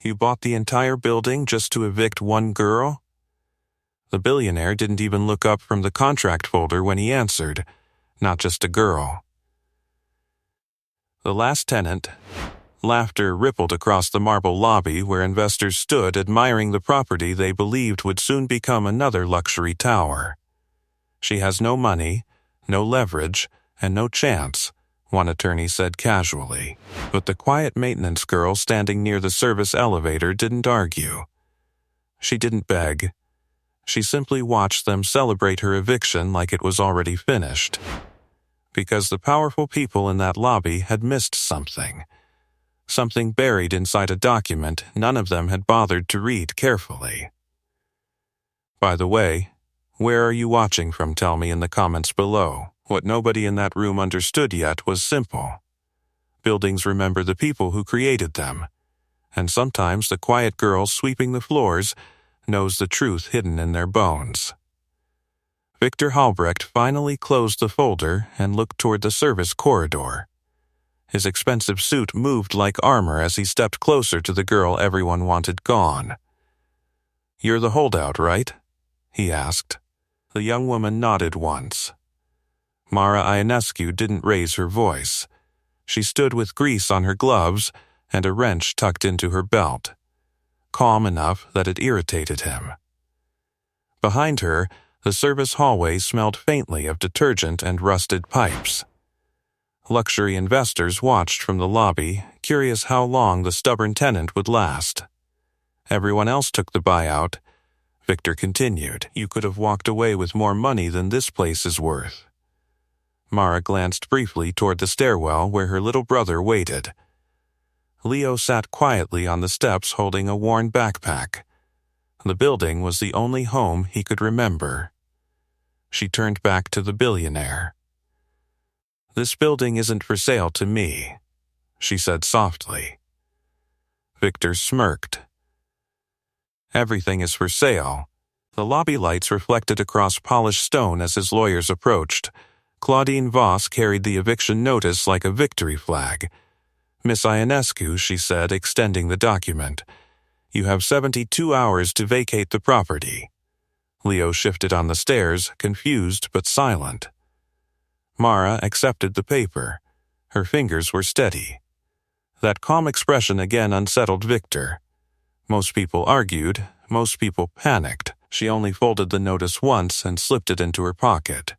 You bought the entire building just to evict one girl? The billionaire didn't even look up from the contract folder when he answered, not just a girl. The last tenant. Laughter rippled across the marble lobby where investors stood admiring the property they believed would soon become another luxury tower. She has no money, no leverage, and no chance, one attorney said casually. But the quiet maintenance girl standing near the service elevator didn't argue. She didn't beg. She simply watched them celebrate her eviction like it was already finished. Because the powerful people in that lobby had missed something. Something buried inside a document none of them had bothered to read carefully. By the way, where are you watching from? Tell me in the comments below. What nobody in that room understood yet was simple. Buildings remember the people who created them, and sometimes the quiet girl sweeping the floors knows the truth hidden in their bones. Victor Halbrecht finally closed the folder and looked toward the service corridor. His expensive suit moved like armor as he stepped closer to the girl everyone wanted gone. "You're the holdout, right?" he asked. The young woman nodded once. Mara Ionescu didn't raise her voice. She stood with grease on her gloves and a wrench tucked into her belt, calm enough that it irritated him. Behind her, the service hallway smelled faintly of detergent and rusted pipes. Luxury investors watched from the lobby, curious how long the stubborn tenant would last. Everyone else took the buyout. Victor continued, "You could have walked away with more money than this place is worth." Mara glanced briefly toward the stairwell where her little brother waited. Leo sat quietly on the steps holding a worn backpack. The building was the only home he could remember. She turned back to the billionaire. "This building isn't for sale to me," she said softly. Victor smirked. "Everything is for sale." The lobby lights reflected across polished stone as his lawyers approached. Claudine Voss carried the eviction notice like a victory flag. "Miss Ionescu," she said, extending the document, "you have 72 hours to vacate the property." Leo shifted on the stairs, confused but silent. Mara accepted the paper. Her fingers were steady. That calm expression again unsettled Victor. Most people argued, most people panicked. She only folded the notice once and slipped it into her pocket.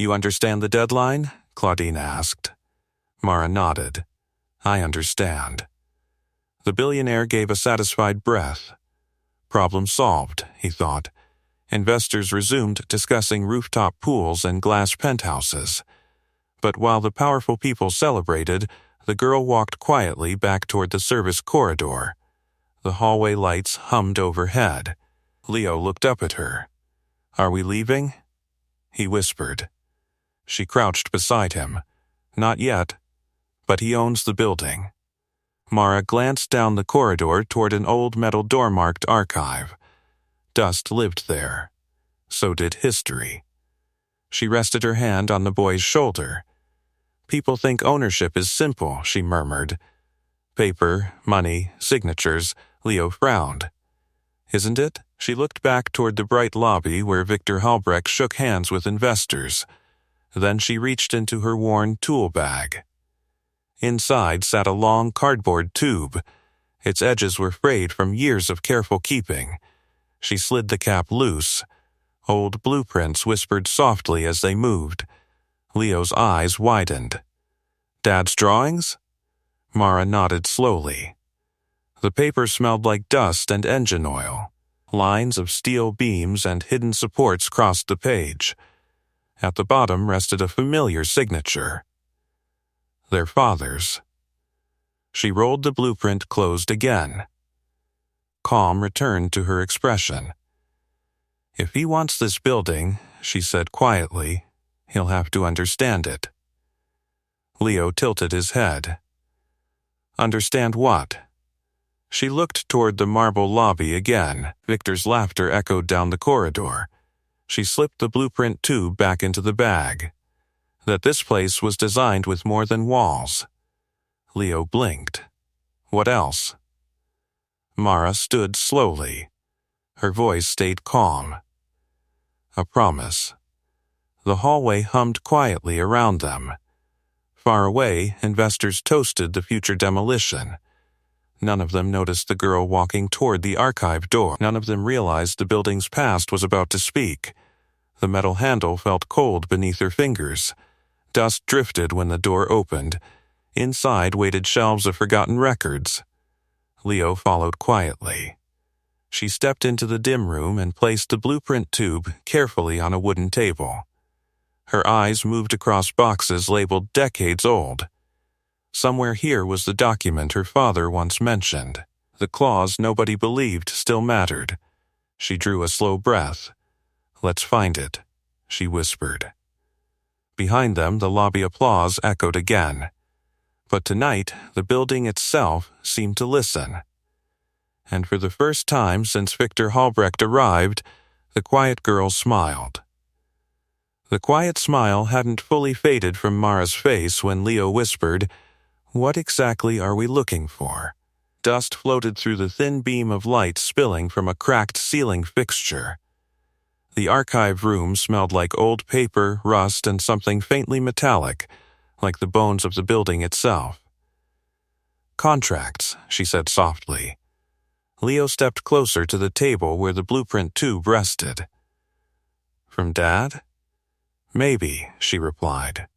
"You understand the deadline?" Claudine asked. Mara nodded. "I understand." The billionaire gave a satisfied breath. Problem solved, he thought. Investors resumed discussing rooftop pools and glass penthouses. But while the powerful people celebrated, the girl walked quietly back toward the service corridor. The hallway lights hummed overhead. Leo looked up at her. "Are we leaving?" he whispered. She crouched beside him. "Not yet, but he owns the building." Mara glanced down the corridor toward an old metal door-marked archive. Dust lived there. So did history. She rested her hand on the boy's shoulder. "People think ownership is simple," she murmured. "Paper, money, signatures." Leo frowned. "Isn't it?" She looked back toward the bright lobby where Victor Halbrecht shook hands with investors. Then she reached into her worn tool bag. Inside sat a long cardboard tube. Its edges were frayed from years of careful keeping. She slid the cap loose. Old blueprints whispered softly as they moved. Leo's eyes widened. "Dad's drawings?" Mara nodded slowly. The paper smelled like dust and engine oil. Lines of steel beams and hidden supports crossed the page. At the bottom rested a familiar signature. Their father's. She rolled the blueprint closed again. Calm returned to her expression. "If he wants this building," she said quietly, "he'll have to understand it." Leo tilted his head. "Understand what?" She looked toward the marble lobby again. Victor's laughter echoed down the corridor. She slipped the blueprint tube back into the bag. That this place was designed with more than walls. Leo blinked. "What else?" Mara stood slowly. Her voice stayed calm. A promise. The hallway hummed quietly around them. Far away, investors toasted the future demolition. None of them noticed the girl walking toward the archive door. None of them realized the building's past was about to speak. The metal handle felt cold beneath her fingers. Dust drifted when the door opened. Inside waited shelves of forgotten records. Leo followed quietly. She stepped into the dim room and placed the blueprint tube carefully on a wooden table. Her eyes moved across boxes labeled decades old. Somewhere here was the document her father once mentioned. The clause nobody believed still mattered. She drew a slow breath. "Let's find it," she whispered. Behind them, the lobby applause echoed again. But tonight, the building itself seemed to listen. And for the first time since Victor Halbrecht arrived, the quiet girl smiled. The quiet smile hadn't fully faded from Mara's face when Leo whispered, "What exactly are we looking for?" Dust floated through the thin beam of light spilling from a cracked ceiling fixture. The archive room smelled like old paper, rust, and something faintly metallic, like the bones of the building itself. "Contracts," she said softly. Leo stepped closer to the table where the blueprint tube rested. "From Dad?" "Maybe," she replied.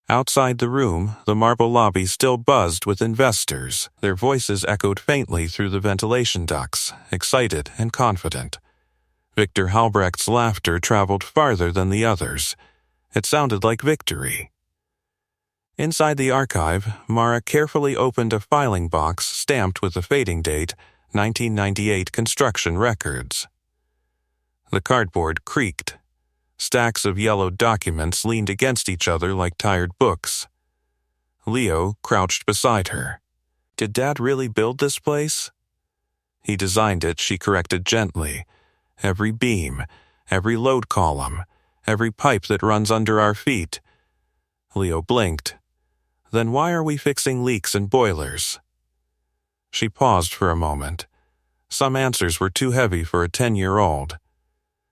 Outside the room, the marble lobby still buzzed with investors. Their voices echoed faintly through the ventilation ducts, excited and confident. Victor Halbrecht's laughter traveled farther than the others. It sounded like victory. Inside the archive, Mara carefully opened a filing box stamped with the fading date, 1998 construction records. The cardboard creaked. Stacks of yellowed documents leaned against each other like tired books. Leo crouched beside her. "Did Dad really build this place?" "He designed it," she corrected gently. "Every beam, every load column, every pipe that runs under our feet." Leo blinked. "Then why are we fixing leaks and boilers?" She paused for a moment. Some answers were too heavy for a 10-year-old.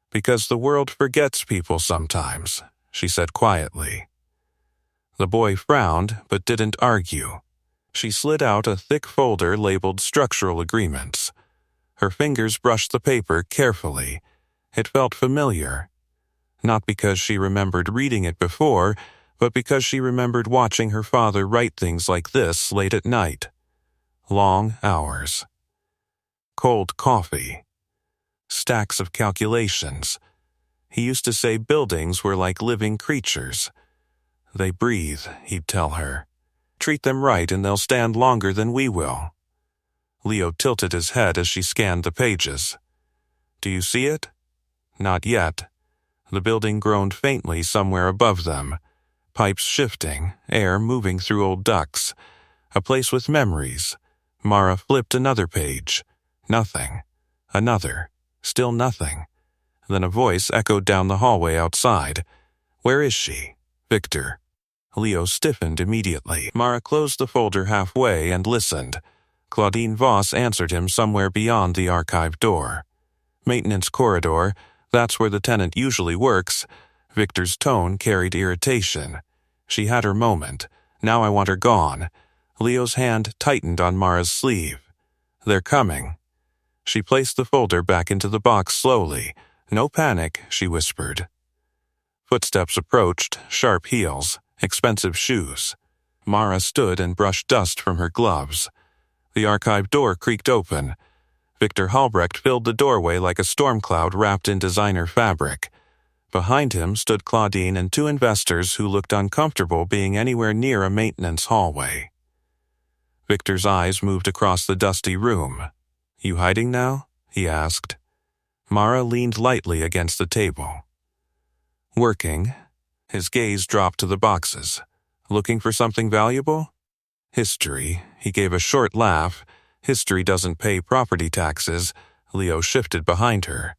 "Because the world forgets people sometimes," she said quietly. The boy frowned, but didn't argue. She slid out a thick folder labeled Structural Agreements. Her fingers brushed the paper carefully. It felt familiar. Not because she remembered reading it before, but because she remembered watching her father write things like this late at night. Long hours. Cold coffee. Stacks of calculations. He used to say buildings were like living creatures. "They breathe," he'd tell her. "Treat them right and they'll stand longer than we will." Leo tilted his head as she scanned the pages. "Do you see it?" "Not yet." The building groaned faintly somewhere above them. Pipes shifting, air moving through old ducts. A place with memories. Mara flipped another page. Nothing. Another. Still nothing. Then a voice echoed down the hallway outside. "Where is she?" "Victor." Leo stiffened immediately. Mara closed the folder halfway and listened. Claudine Voss answered him somewhere beyond the archive door. "Maintenance corridor. That's where the tenant usually works." Victor's tone carried irritation. She had her moment. "Now I want her gone." Leo's hand tightened on Mara's sleeve. "They're coming." She placed the folder back into the box slowly. "No panic," she whispered. Footsteps approached, sharp heels, expensive shoes. Mara stood and brushed dust from her gloves. The archive door creaked open. Victor Halbrecht filled the doorway like a storm cloud wrapped in designer fabric. Behind him stood Claudine and two investors who looked uncomfortable being anywhere near a maintenance hallway. Victor's eyes moved across the dusty room. "You hiding now?" he asked. Mara leaned lightly against the table. "Working." His gaze dropped to the boxes. "Looking for something valuable?" "History." He gave a short laugh. "History doesn't pay property taxes." Leo shifted behind her.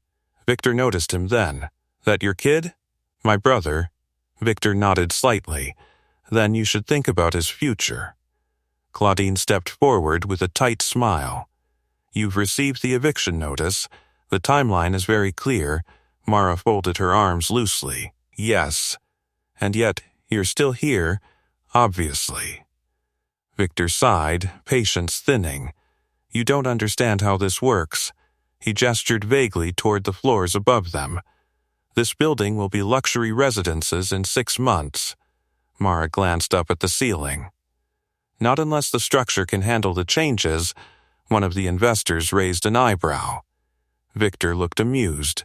Victor noticed him then. "That your kid?" "My brother." Victor nodded slightly. "Then you should think about his future." Claudine stepped forward with a tight smile. You've received the eviction notice. The timeline is very clear. Mara folded her arms loosely. Yes. And yet, you're still here, obviously. Victor sighed, patience thinning. You don't understand how this works. He gestured vaguely toward the floors above them. This building will be luxury residences in 6 months. Mara glanced up at the ceiling. Not unless the structure can handle the changes. One of the investors raised an eyebrow. Victor looked amused.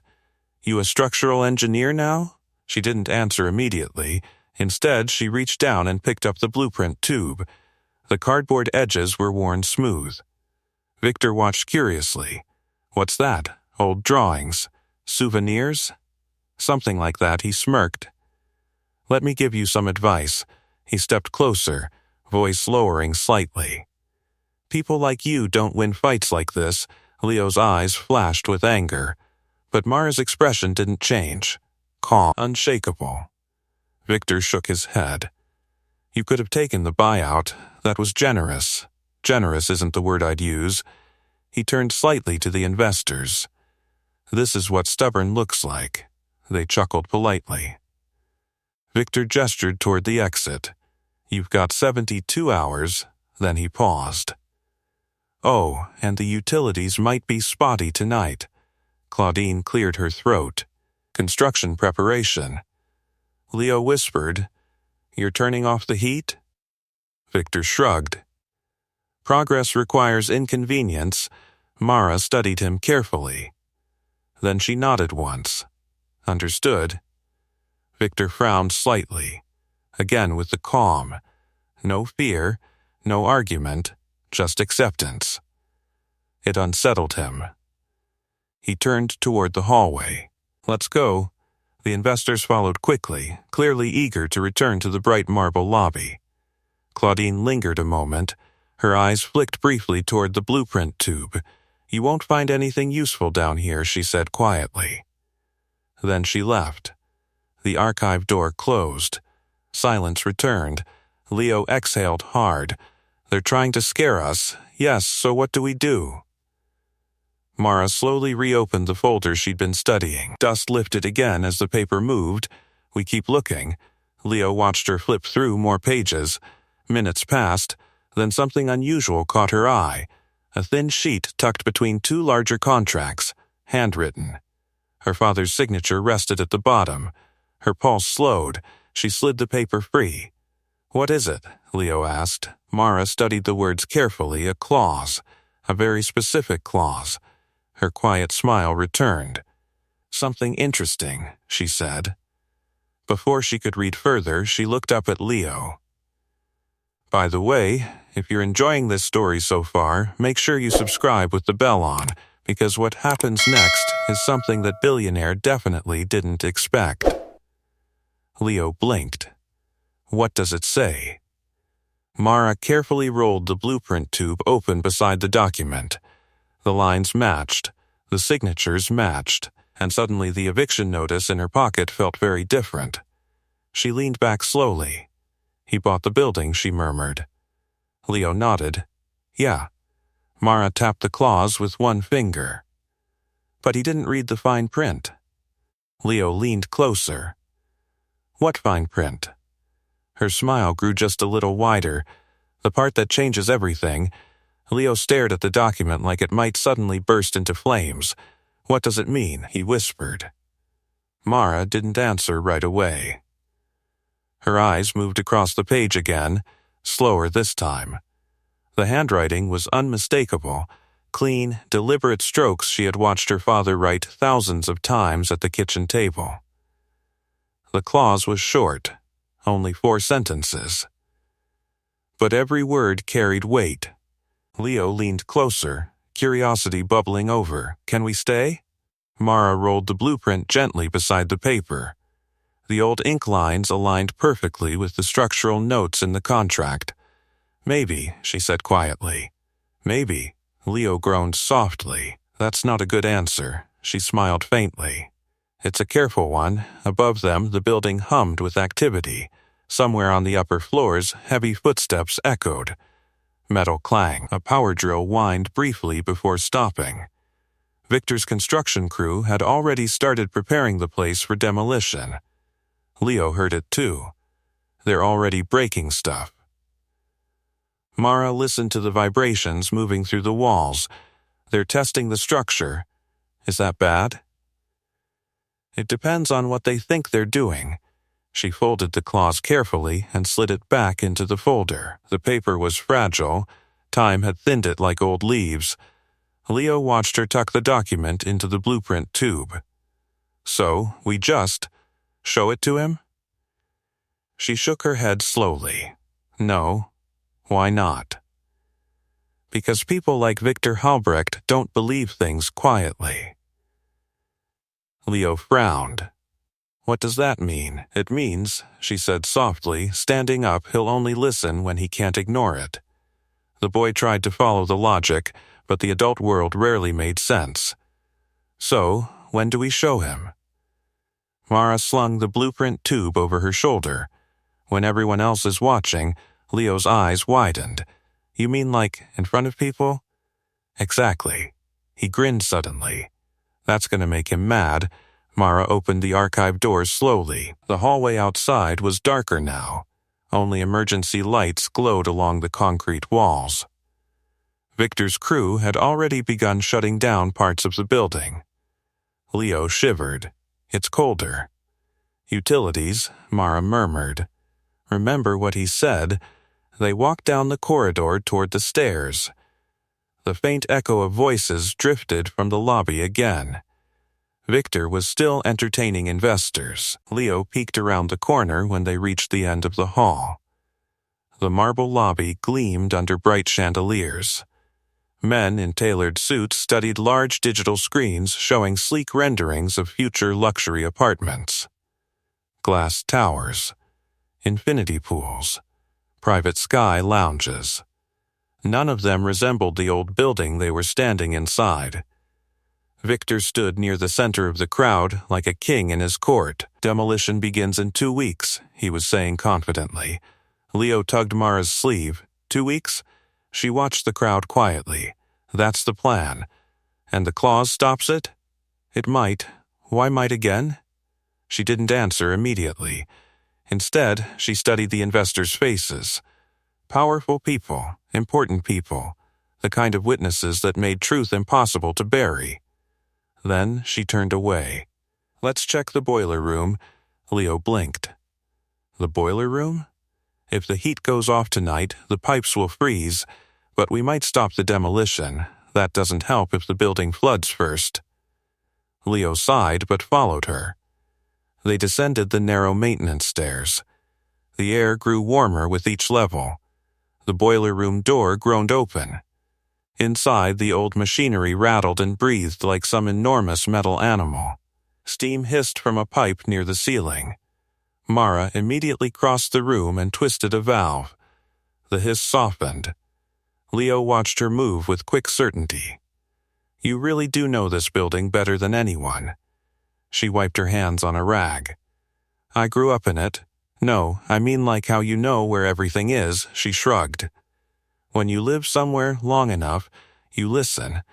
You a structural engineer now? She didn't answer immediately. Instead, she reached down and picked up the blueprint tube. The cardboard edges were worn smooth. Victor watched curiously. What's that? Old drawings? Souvenirs? Something like that, he smirked. Let me give you some advice. He stepped closer, voice lowering slightly. People like you don't win fights like this. Leo's eyes flashed with anger. But Mara's expression didn't change. Calm, unshakable. Victor shook his head. You could have taken the buyout. That was generous. Generous isn't the word I'd use. He turned slightly to the investors. This is what stubborn looks like. They chuckled politely. Victor gestured toward the exit. You've got 72 hours. Then he paused. Oh, and the utilities might be spotty tonight. Claudine cleared her throat. Construction preparation. Leo whispered, You're turning off the heat? Victor shrugged. Progress requires inconvenience. Mara studied him carefully. Then she nodded once. Understood. Victor frowned slightly, again with the calm. No fear, no argument, just acceptance. It unsettled him. He turned toward the hallway. Let's go. The investors followed quickly, clearly eager to return to the bright marble lobby. Claudine lingered a moment. Her eyes flicked briefly toward the blueprint tube. You won't find anything useful down here, she said quietly. Then she left. The archive door closed. Silence returned. Leo exhaled hard. They're trying to scare us. Yes, so what do we do? Mara slowly reopened the folder she'd been studying. Dust lifted again as the paper moved. We keep looking. Leo watched her flip through more pages. Minutes passed. Then something unusual caught her eye. A thin sheet tucked between 2 larger contracts, handwritten. Her father's signature rested at the bottom. Her pulse slowed. She slid the paper free. What is it? Leo asked. Mara studied the words carefully. A clause. A very specific clause. Her quiet smile returned. Something interesting, she said. Before she could read further, she looked up at Leo. By the way, if you're enjoying this story so far, make sure you subscribe with the bell on, because what happens next is something that Billionaire definitely didn't expect. Leo blinked. What does it say? Mara carefully rolled the blueprint tube open beside the document. The lines matched, the signatures matched, and suddenly the eviction notice in her pocket felt very different. She leaned back slowly. He bought the building, she murmured. Leo nodded. Yeah. Mara tapped the clause with one finger. But he didn't read the fine print. Leo leaned closer. What fine print? Her smile grew just a little wider. The part that changes everything. Leo stared at the document like it might suddenly burst into flames. What does it mean? He whispered. Mara didn't answer right away. Her eyes moved across the page again, slower this time. The handwriting was unmistakable, clean, deliberate strokes she had watched her father write thousands of times at the kitchen table. The clause was short, only 4 sentences. But every word carried weight. Leo leaned closer, curiosity bubbling over. Can we stay? Mara rolled the blueprint gently beside the paper. The old ink lines aligned perfectly with the structural notes in the contract. Maybe, she said quietly. Maybe. Leo groaned softly. That's not a good answer. She smiled faintly. It's a careful one. Above them, the building hummed with activity. Somewhere on the upper floors, heavy footsteps echoed. Metal clang. A power drill whined briefly before stopping. Victor's construction crew had already started preparing the place for demolition. Leo heard it too. They're already breaking stuff. Mara listened to the vibrations moving through the walls. They're testing the structure. Is that bad? It depends on what they think they're doing. She folded the clause carefully and slid it back into the folder. The paper was fragile. Time had thinned it like old leaves. Leo watched her tuck the document into the blueprint tube. So, we just show it to him? She shook her head slowly. No. Why not? Because people like Victor Halbrecht don't believe things quietly. Leo frowned. What does that mean? It means, she said softly, standing up, he'll only listen when he can't ignore it. The boy tried to follow the logic, but the adult world rarely made sense. So, when do we show him? Mara slung the blueprint tube over her shoulder. When everyone else is watching, Leo's eyes widened. You mean like in front of people? Exactly. He grinned suddenly. That's going to make him mad. Mara opened the archive doors slowly. The hallway outside was darker now. Only emergency lights glowed along the concrete walls. Victor's crew had already begun shutting down parts of the building. Leo shivered. It's colder. Utilities, Mara murmured. Remember what he said. They walked down the corridor toward the stairs. The faint echo of voices drifted from the lobby again. Victor was still entertaining investors. Leo peeked around the corner when they reached the end of the hall. The marble lobby gleamed under bright chandeliers. Men in tailored suits studied large digital screens showing sleek renderings of future luxury apartments. Glass towers, infinity pools, private sky lounges. None of them resembled the old building they were standing inside. Victor stood near the center of the crowd like a king in his court. Demolition begins in 2 weeks, he was saying confidently. Leo tugged Mara's sleeve. 2 weeks? She watched the crowd quietly. That's the plan. And the clause stops it? It might. Why might again? She didn't answer immediately. Instead, she studied the investors' faces. Powerful people, important people, the kind of witnesses that made truth impossible to bury. Then she turned away. Let's check the boiler room. Leo blinked. The boiler room? If the heat goes off tonight, the pipes will freeze, but we might stop the demolition. That doesn't help if the building floods first. Leo sighed but followed her. They descended the narrow maintenance stairs. The air grew warmer with each level. The boiler room door groaned open. Inside, the old machinery rattled and breathed like some enormous metal animal. Steam hissed from a pipe near the ceiling. Mara immediately crossed the room and twisted a valve. The hiss softened. Leo watched her move with quick certainty. You really do know this building better than anyone. She wiped her hands on a rag. I grew up in it. No, I mean like how you know where everything is, she shrugged. When you live somewhere long enough, you listen.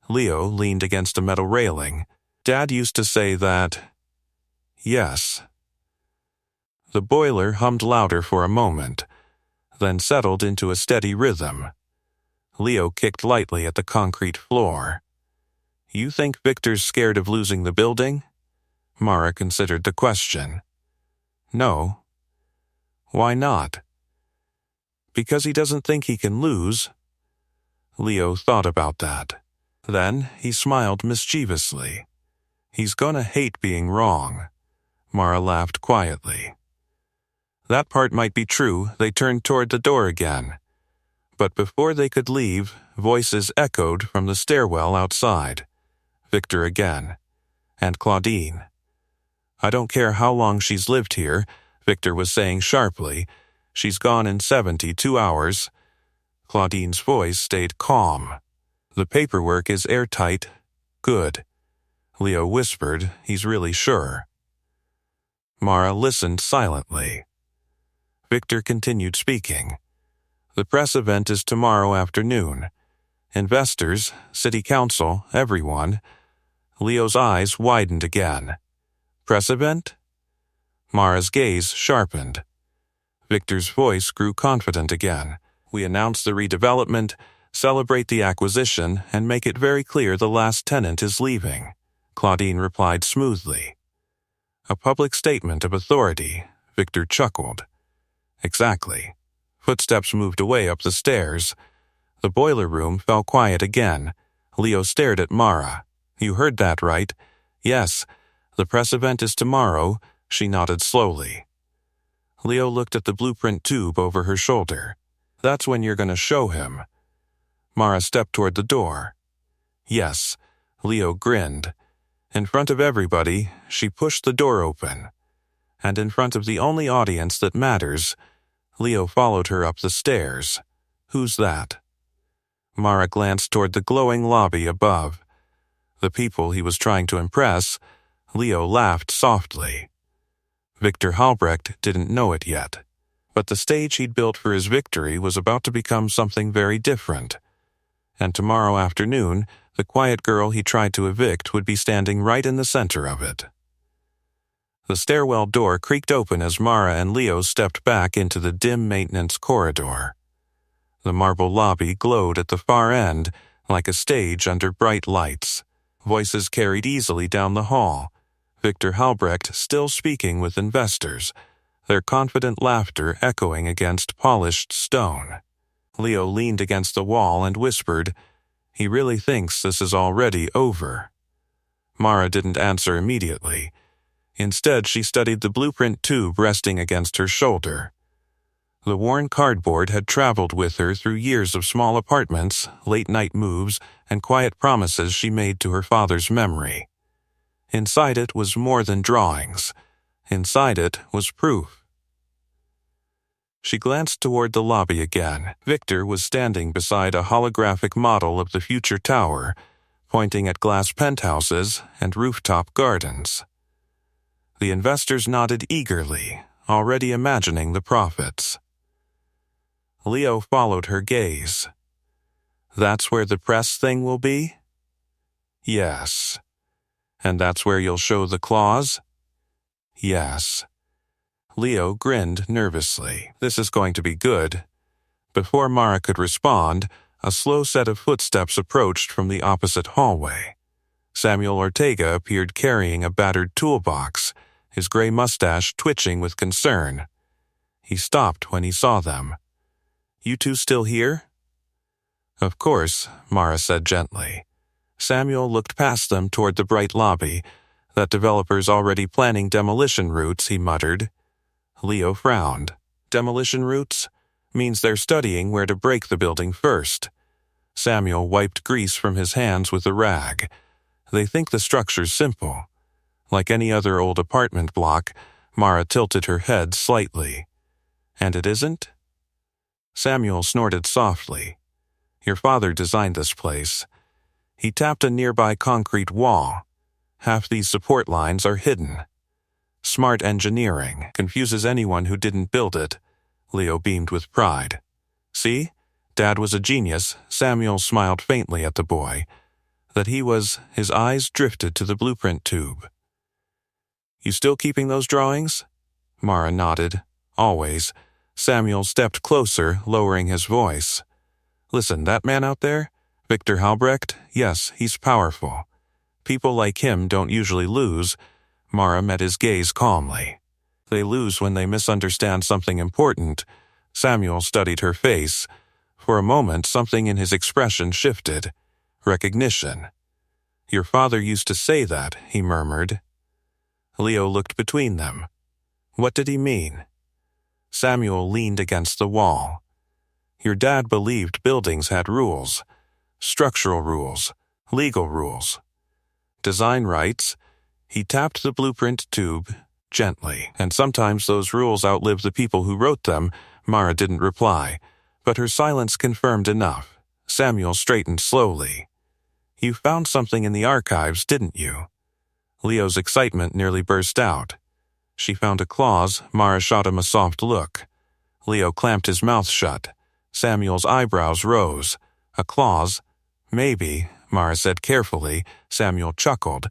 Leo leaned against a metal railing. Dad used to say that. Yes. The boiler hummed louder for a moment, then settled into a steady rhythm. Leo kicked lightly at the concrete floor. You think Victor's scared of losing the building? Mara considered the question. No. Why not? Because he doesn't think he can lose. Leo thought about that. Then he smiled mischievously. He's gonna hate being wrong. Mara laughed quietly. That part might be true. They turned toward the door again. But before they could leave, voices echoed from the stairwell outside. Victor again. And Claudine. I don't care how long she's lived here, Victor was saying sharply. She's gone in 72 hours. Claudine's voice stayed calm. The paperwork is airtight. Good. Leo whispered, he's really sure. Mara listened silently. Victor continued speaking. The press event is tomorrow afternoon. Investors, city council, everyone. Leo's eyes widened again. Press event? Mara's gaze sharpened. Victor's voice grew confident again. We announce the redevelopment, celebrate the acquisition, and make it very clear the last tenant is leaving, Claudine replied smoothly. A public statement of authority, Victor chuckled. Exactly. Footsteps moved away up the stairs. The boiler room fell quiet again. Leo stared at Mara. You heard that, right? Yes. The press event is tomorrow, she nodded slowly. Leo looked at the blueprint tube over her shoulder. That's when you're going to show him. Mara stepped toward the door. Yes. Leo grinned. In front of everybody, she pushed the door open. And in front of the only audience that matters, Leo followed her up the stairs. Who's that? Mara glanced toward the glowing lobby above. The people he was trying to impress. Leo laughed softly. Victor Halbrecht didn't know it yet, but the stage he'd built for his victory was about to become something very different. And tomorrow afternoon, the quiet girl he tried to evict would be standing right in the center of it. The stairwell door creaked open as Mara and Leo stepped back into the dim maintenance corridor. The marble lobby glowed at the far end like a stage under bright lights. Voices carried easily down the hall. Victor Halbrecht still speaking with investors, their confident laughter echoing against polished stone. Leo leaned against the wall and whispered, "He really thinks this is already over." Mara didn't answer immediately. Instead, she studied the blueprint tube resting against her shoulder. The worn cardboard had traveled with her through years of small apartments, late-night moves, and quiet promises she made to her father's memory. Inside it was more than drawings. Inside it was proof. She glanced toward the lobby again. Victor was standing beside a holographic model of the future tower, pointing at glass penthouses and rooftop gardens. The investors nodded eagerly, already imagining the profits. Leo followed her gaze. That's where the press thing will be? Yes. And that's where you'll show the claws? Yes. Leo grinned nervously. This is going to be good. Before Mara could respond, a slow set of footsteps approached from the opposite hallway. Samuel Ortega appeared carrying a battered toolbox, his gray mustache twitching with concern. He stopped when he saw them. You two still here? Of course, Mara said gently. Samuel looked past them toward the bright lobby. That developer's already planning demolition routes, he muttered. Leo frowned. Demolition routes? Means they're studying where to break the building first. Samuel wiped grease from his hands with a rag. They think the structure's simple. Like any other old apartment block, Mara tilted her head slightly. And it isn't? Samuel snorted softly. Your father designed this place. He tapped a nearby concrete wall. Half these support lines are hidden. Smart engineering confuses anyone who didn't build it. Leo beamed with pride. See? Dad was a genius. Samuel smiled faintly at the boy. That he was, his eyes drifted to the blueprint tube. You still keeping those drawings? Mara nodded. Always. Samuel stepped closer, lowering his voice. Listen, that man out there? Victor Halbrecht? Yes, he's powerful. People like him don't usually lose. Mara met his gaze calmly. They lose when they misunderstand something important. Samuel studied her face. For a moment, something in his expression shifted. Recognition. Your father used to say that, he murmured. Leo looked between them. What did he mean? Samuel leaned against the wall. Your dad believed buildings had rules. Structural rules. Legal rules. Design rights. He tapped the blueprint tube gently, and sometimes those rules outlive the people who wrote them. Mara didn't reply, but her silence confirmed enough. Samuel straightened slowly. You found something in the archives, didn't you? Leo's excitement nearly burst out. She found a clause. Mara shot him a soft look. Leo clamped his mouth shut. Samuel's eyebrows rose. A clause? Maybe, Mara said carefully. Samuel chuckled.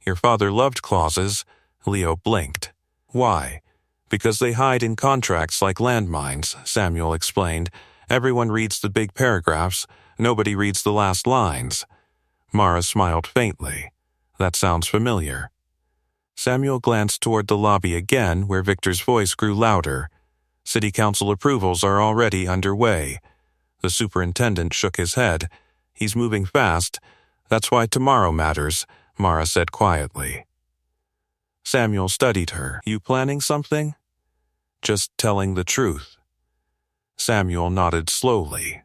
Your father loved clauses. Leo blinked. Why? Because they hide in contracts like landmines, Samuel explained. Everyone reads the big paragraphs. Nobody reads the last lines. Mara smiled faintly. That sounds familiar. Samuel glanced toward the lobby again, where Victor's voice grew louder. City council approvals are already underway. The superintendent shook his head. He's moving fast. That's why tomorrow matters, Mara said quietly. Samuel studied her. You planning something? Just telling the truth. Samuel nodded slowly.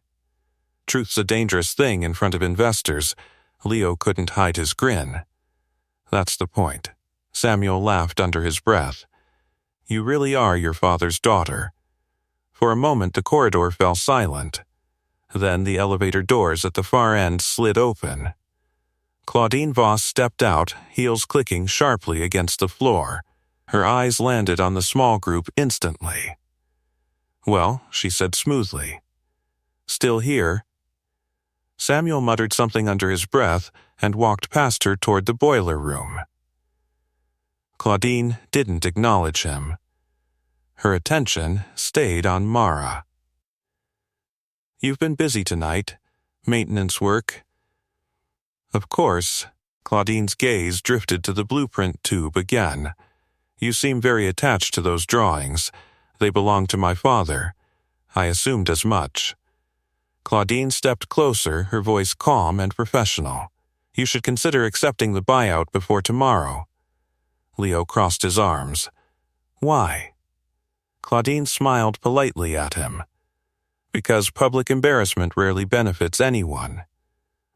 Truth's a dangerous thing in front of investors. Leo couldn't hide his grin. That's the point. Samuel laughed under his breath. You really are your father's daughter. For a moment the corridor fell silent. Then the elevator doors at the far end slid open. Claudine Voss stepped out, heels clicking sharply against the floor. Her eyes landed on the small group instantly. Well, she said smoothly. Still here? Samuel muttered something under his breath and walked past her toward the boiler room. Claudine didn't acknowledge him. Her attention stayed on Mara. You've been busy tonight. Maintenance work. Of course. Claudine's gaze drifted to the blueprint tube again. You seem very attached to those drawings. They belong to my father. I assumed as much. Claudine stepped closer, her voice calm and professional. You should consider accepting the buyout before tomorrow. Leo crossed his arms. Why? Claudine smiled politely at him. Because public embarrassment rarely benefits anyone.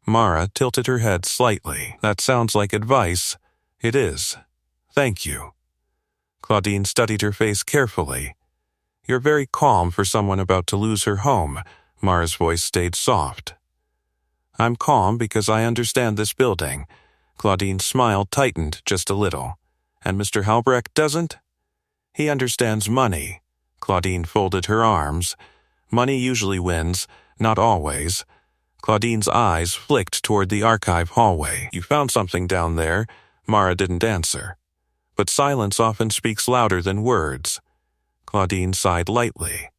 Mara tilted her head slightly. That sounds like advice. It is. Thank you. Claudine studied her face carefully. You're very calm for someone about to lose her home. Mara's voice stayed soft. I'm calm because I understand this building. Claudine's smile tightened just a little. And Mr. Halbrecht doesn't? He understands money. Claudine folded her arms. Money usually wins, not always. Claudine's eyes flicked toward the archive hallway. You found something down there. Mara didn't answer. But silence often speaks louder than words. Claudine sighed lightly.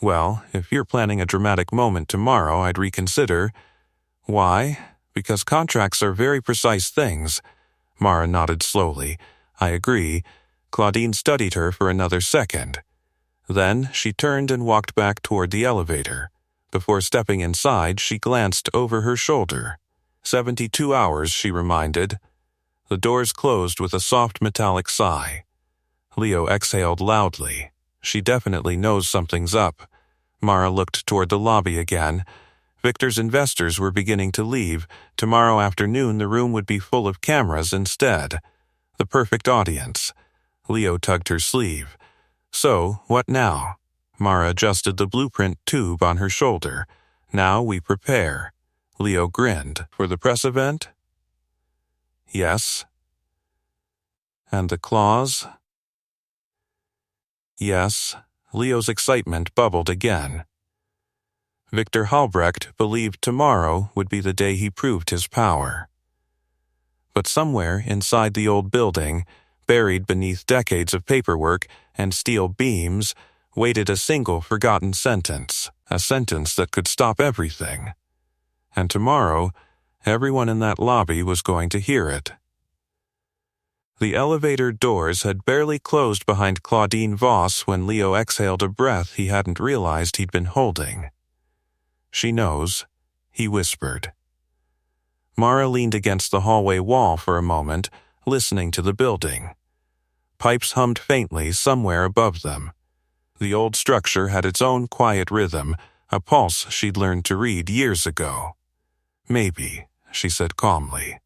Well, if you're planning a dramatic moment tomorrow, I'd reconsider. Why? Because contracts are very precise things. Mara nodded slowly. I agree. Claudine studied her for another second. Then she turned and walked back toward the elevator. Before stepping inside, she glanced over her shoulder. 72 hours, she reminded. The doors closed with a soft metallic sigh. Leo exhaled loudly. She definitely knows something's up. Mara looked toward the lobby again. Victor's investors were beginning to leave. Tomorrow afternoon the room would be full of cameras instead. The perfect audience. Leo tugged her sleeve. So, what now? Mara adjusted the blueprint tube on her shoulder. Now we prepare. Leo grinned. For the press event? Yes. And the clause? Yes. Leo's excitement bubbled again. Victor Halbrecht believed tomorrow would be the day he proved his power. But somewhere inside the old building, buried beneath decades of paperwork and steel beams, waited a single forgotten sentence, a sentence that could stop everything. And tomorrow, everyone in that lobby was going to hear it. The elevator doors had barely closed behind Claudine Voss when Leo exhaled a breath he hadn't realized he'd been holding. She knows, he whispered. Mara leaned against the hallway wall for a moment, listening to the building. Pipes hummed faintly somewhere above them. The old structure had its own quiet rhythm, a pulse she'd learned to read years ago. Maybe, she said calmly.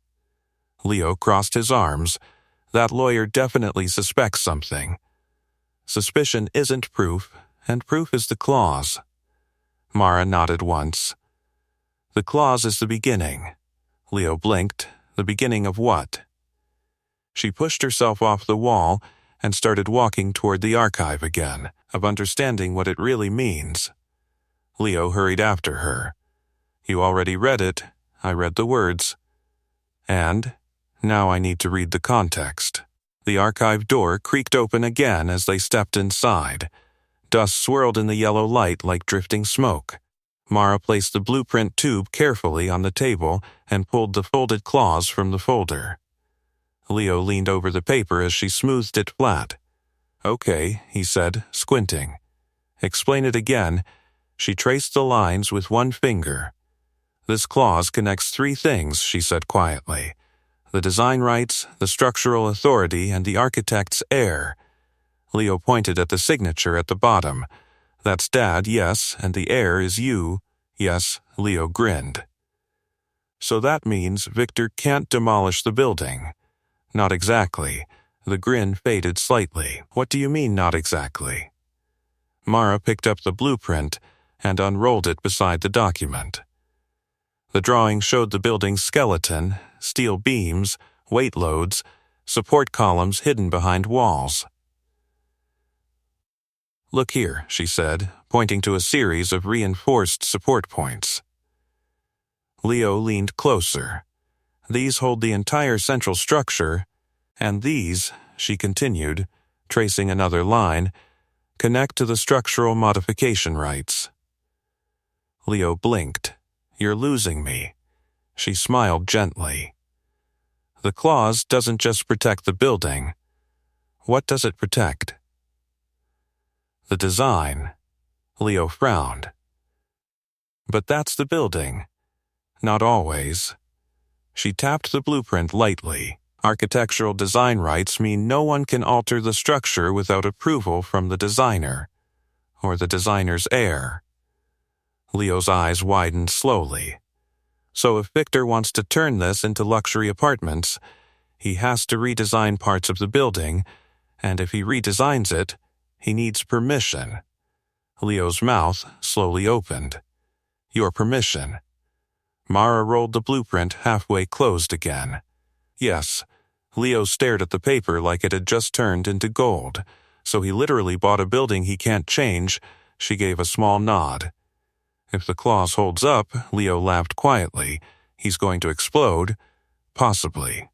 Leo crossed his arms. That lawyer definitely suspects something. Suspicion isn't proof, and proof is the clause. Mara nodded once. The clause is the beginning. Leo blinked. The beginning of what? She pushed herself off the wall and started walking toward the archive again, of understanding what it really means. Leo hurried after her. You already read it. I read the words. And now I need to read the context. The archive door creaked open again as they stepped inside. Dust swirled in the yellow light like drifting smoke. Mara placed the blueprint tube carefully on the table and pulled the folded clause from the folder. Leo leaned over the paper as she smoothed it flat. Okay, he said, squinting. Explain it again. She traced the lines with one finger. This clause connects three things, she said quietly. The design rights, the structural authority, and the architect's heir. Leo pointed at the signature at the bottom. That's Dad, yes, and the heir is you. Yes, Leo grinned. So that means Victor can't demolish the building. Not exactly. The grin faded slightly. What do you mean, not exactly? Mara picked up the blueprint and unrolled it beside the document. The drawing showed the building's skeleton, steel beams, weight loads, support columns hidden behind walls. Look here, she said, pointing to a series of reinforced support points. Leo leaned closer. These hold the entire central structure, and these, she continued, tracing another line, connect to the structural modification rights. Leo blinked. You're losing me. She smiled gently. The clause doesn't just protect the building. What does it protect? The design. Leo frowned. But that's the building. Not always. She tapped the blueprint lightly. Architectural design rights mean no one can alter the structure without approval from the designer, or the designer's heir. Leo's eyes widened slowly. So if Victor wants to turn this into luxury apartments, he has to redesign parts of the building, and if he redesigns it, he needs permission. Leo's mouth slowly opened. Your permission. Mara rolled the blueprint halfway closed again. Yes, Leo stared at the paper like it had just turned into gold. So he literally bought a building he can't change. She gave a small nod. If the clause holds up, Leo laughed quietly. He's going to explode. Possibly.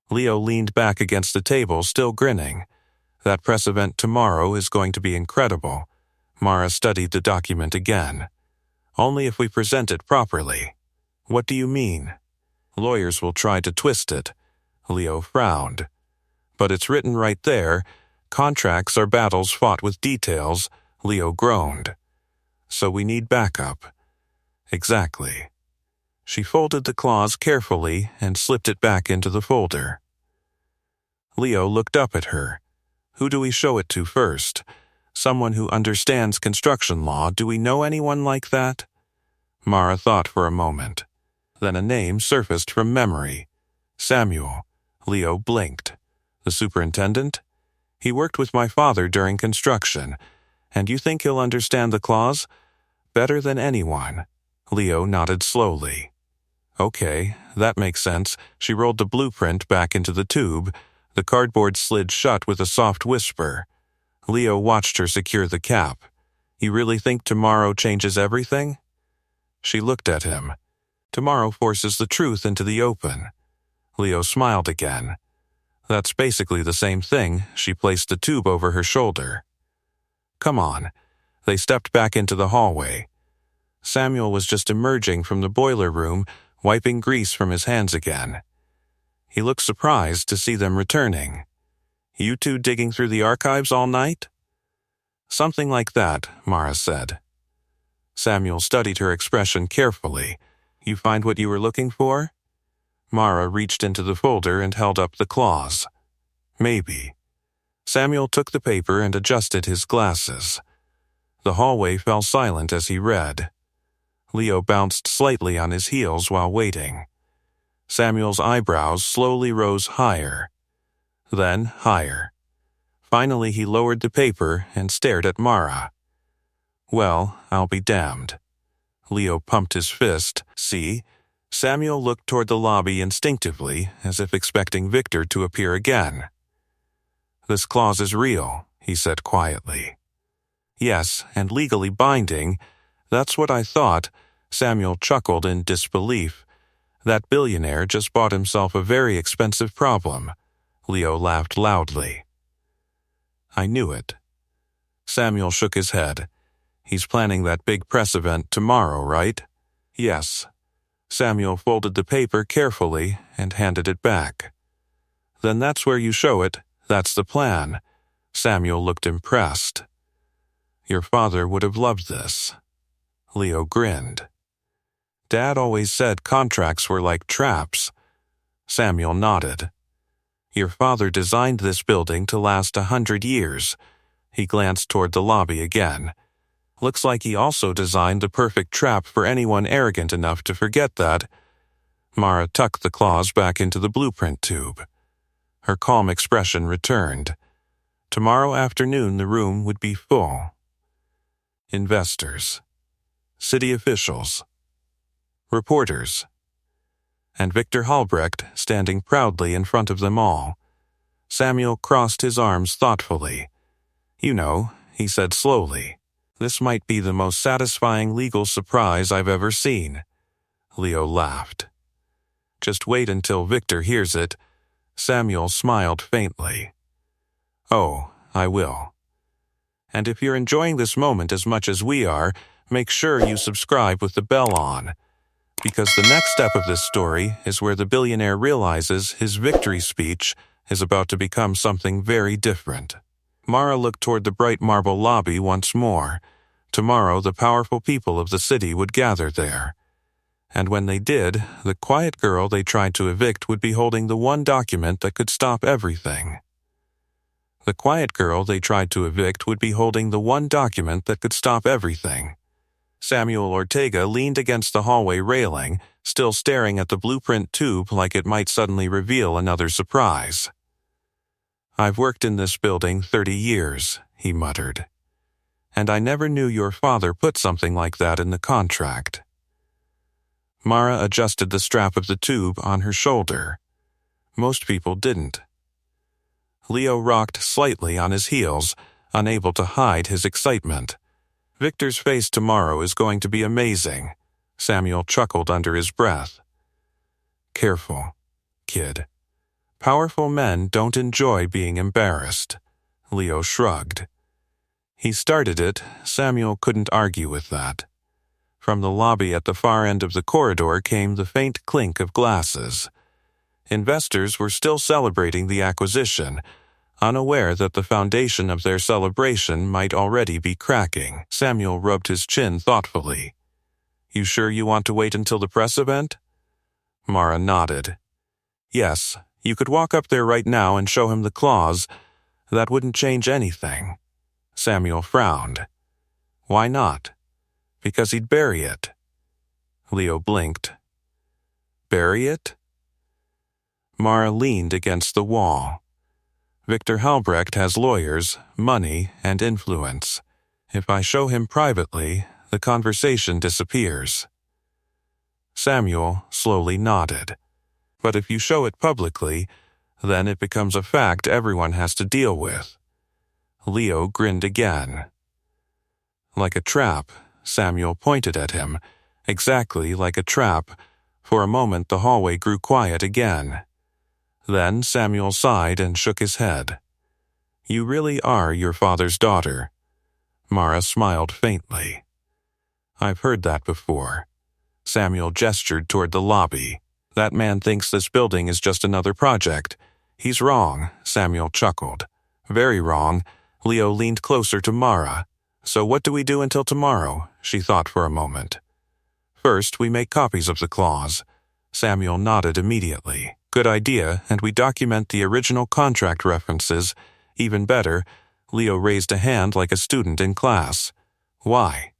Leo leaned back against the table, still grinning. That press event tomorrow is going to be incredible. Mara studied the document again. Only if we present it properly. What do you mean? Lawyers will try to twist it. Leo frowned. But it's written right there. Contracts are battles fought with details. Leo groaned. So we need backup. Exactly. She folded the clause carefully and slipped it back into the folder. Leo looked up at her. Who do we show it to first? Someone who understands construction law. Do we know anyone like that? Mara thought for a moment. Then a name surfaced from memory. Samuel. Leo blinked. The superintendent? He worked with my father during construction. And you think he'll understand the clause? Better than anyone. Leo nodded slowly. Okay, that makes sense. She rolled the blueprint back into the tube. The cardboard slid shut with a soft whisper. Leo watched her secure the cap. You really think tomorrow changes everything? She looked at him. Tomorrow forces the truth into the open. Leo smiled again. That's basically the same thing. She placed the tube over her shoulder. Come on. They stepped back into the hallway. Samuel was just emerging from the boiler room, wiping grease from his hands again. He looked surprised to see them returning. You two digging through the archives all night? Something like that, Mara said. Samuel studied her expression carefully. You find what you were looking for? Mara reached into the folder and held up the clause. Maybe. Samuel took the paper and adjusted his glasses. The hallway fell silent as he read. Leo bounced slightly on his heels while waiting. Samuel's eyebrows slowly rose higher, then higher. Finally, he lowered the paper and stared at Mara. Well, I'll be damned. Leo pumped his fist. See? Samuel looked toward the lobby instinctively, as if expecting Victor to appear again. This clause is real, he said quietly. Yes, and legally binding. That's what I thought. Samuel chuckled in disbelief. That billionaire just bought himself a very expensive problem. Leo laughed loudly. I knew it. Samuel shook his head. He's planning that big press event tomorrow, right? Yes. Samuel folded the paper carefully and handed it back. Then that's where you show it. That's the plan. Samuel looked impressed. Your father would have loved this. Leo grinned. Dad always said contracts were like traps. Samuel nodded. Your father designed this building to last 100 years. He glanced toward the lobby again. Looks like he also designed the perfect trap for anyone arrogant enough to forget that. Mara tucked the claws back into the blueprint tube. Her calm expression returned. Tomorrow afternoon the room would be full. Investors, city officials, reporters, and Victor Halbrecht standing proudly in front of them all. Samuel crossed his arms thoughtfully. You know, he said slowly, this might be the most satisfying legal surprise I've ever seen. Leo laughed. Just wait until Victor hears it. Samuel smiled faintly. Oh, I will. And if you're enjoying this moment as much as we are, make sure you subscribe with the bell on. Because the next step of this story is where the billionaire realizes his victory speech is about to become something very different. Mara looked toward the bright marble lobby once more. Tomorrow the powerful people of the city would gather there. And when they did, the quiet girl they tried to evict would be holding the one document that could stop everything. The quiet girl they tried to evict would be holding the one document that could stop everything. Samuel Ortega leaned against the hallway railing, still staring at the blueprint tube like it might suddenly reveal another surprise. I've worked in this building 30 years, he muttered. And I never knew your father put something like that in the contract. Mara adjusted the strap of the tube on her shoulder. Most people didn't. Leo rocked slightly on his heels, unable to hide his excitement. Victor's face tomorrow is going to be amazing. Samuel chuckled under his breath. Careful, kid. Powerful men don't enjoy being embarrassed. Leo shrugged. He started it. Samuel couldn't argue with that. From the lobby at the far end of the corridor came the faint clink of glasses. Investors were still celebrating the acquisition, unaware that the foundation of their celebration might already be cracking. Samuel rubbed his chin thoughtfully. You sure you want to wait until the press event? Mara nodded. Yes, you could walk up there right now and show him the clause. That wouldn't change anything. Samuel frowned. Why not? Because he'd bury it. Leo blinked. Bury it? Mara leaned against the wall. Victor Halbrecht has lawyers, money, and influence. If I show him privately, the conversation disappears. Samuel slowly nodded. But if you show it publicly, then it becomes a fact everyone has to deal with. Leo grinned again. Like a trap, Samuel pointed at him. Exactly like a trap. For a moment the hallway grew quiet again. Then Samuel sighed and shook his head. You really are your father's daughter. Mara smiled faintly. I've heard that before. Samuel gestured toward the lobby. That man thinks this building is just another project. He's wrong, Samuel chuckled. Very wrong. Leo leaned closer to Mara. So what do we do until tomorrow? She thought for a moment. First, we make copies of the clause. Samuel nodded immediately. Good idea, and we document the original contract references. Even better, Leo raised a hand like a student in class. Why?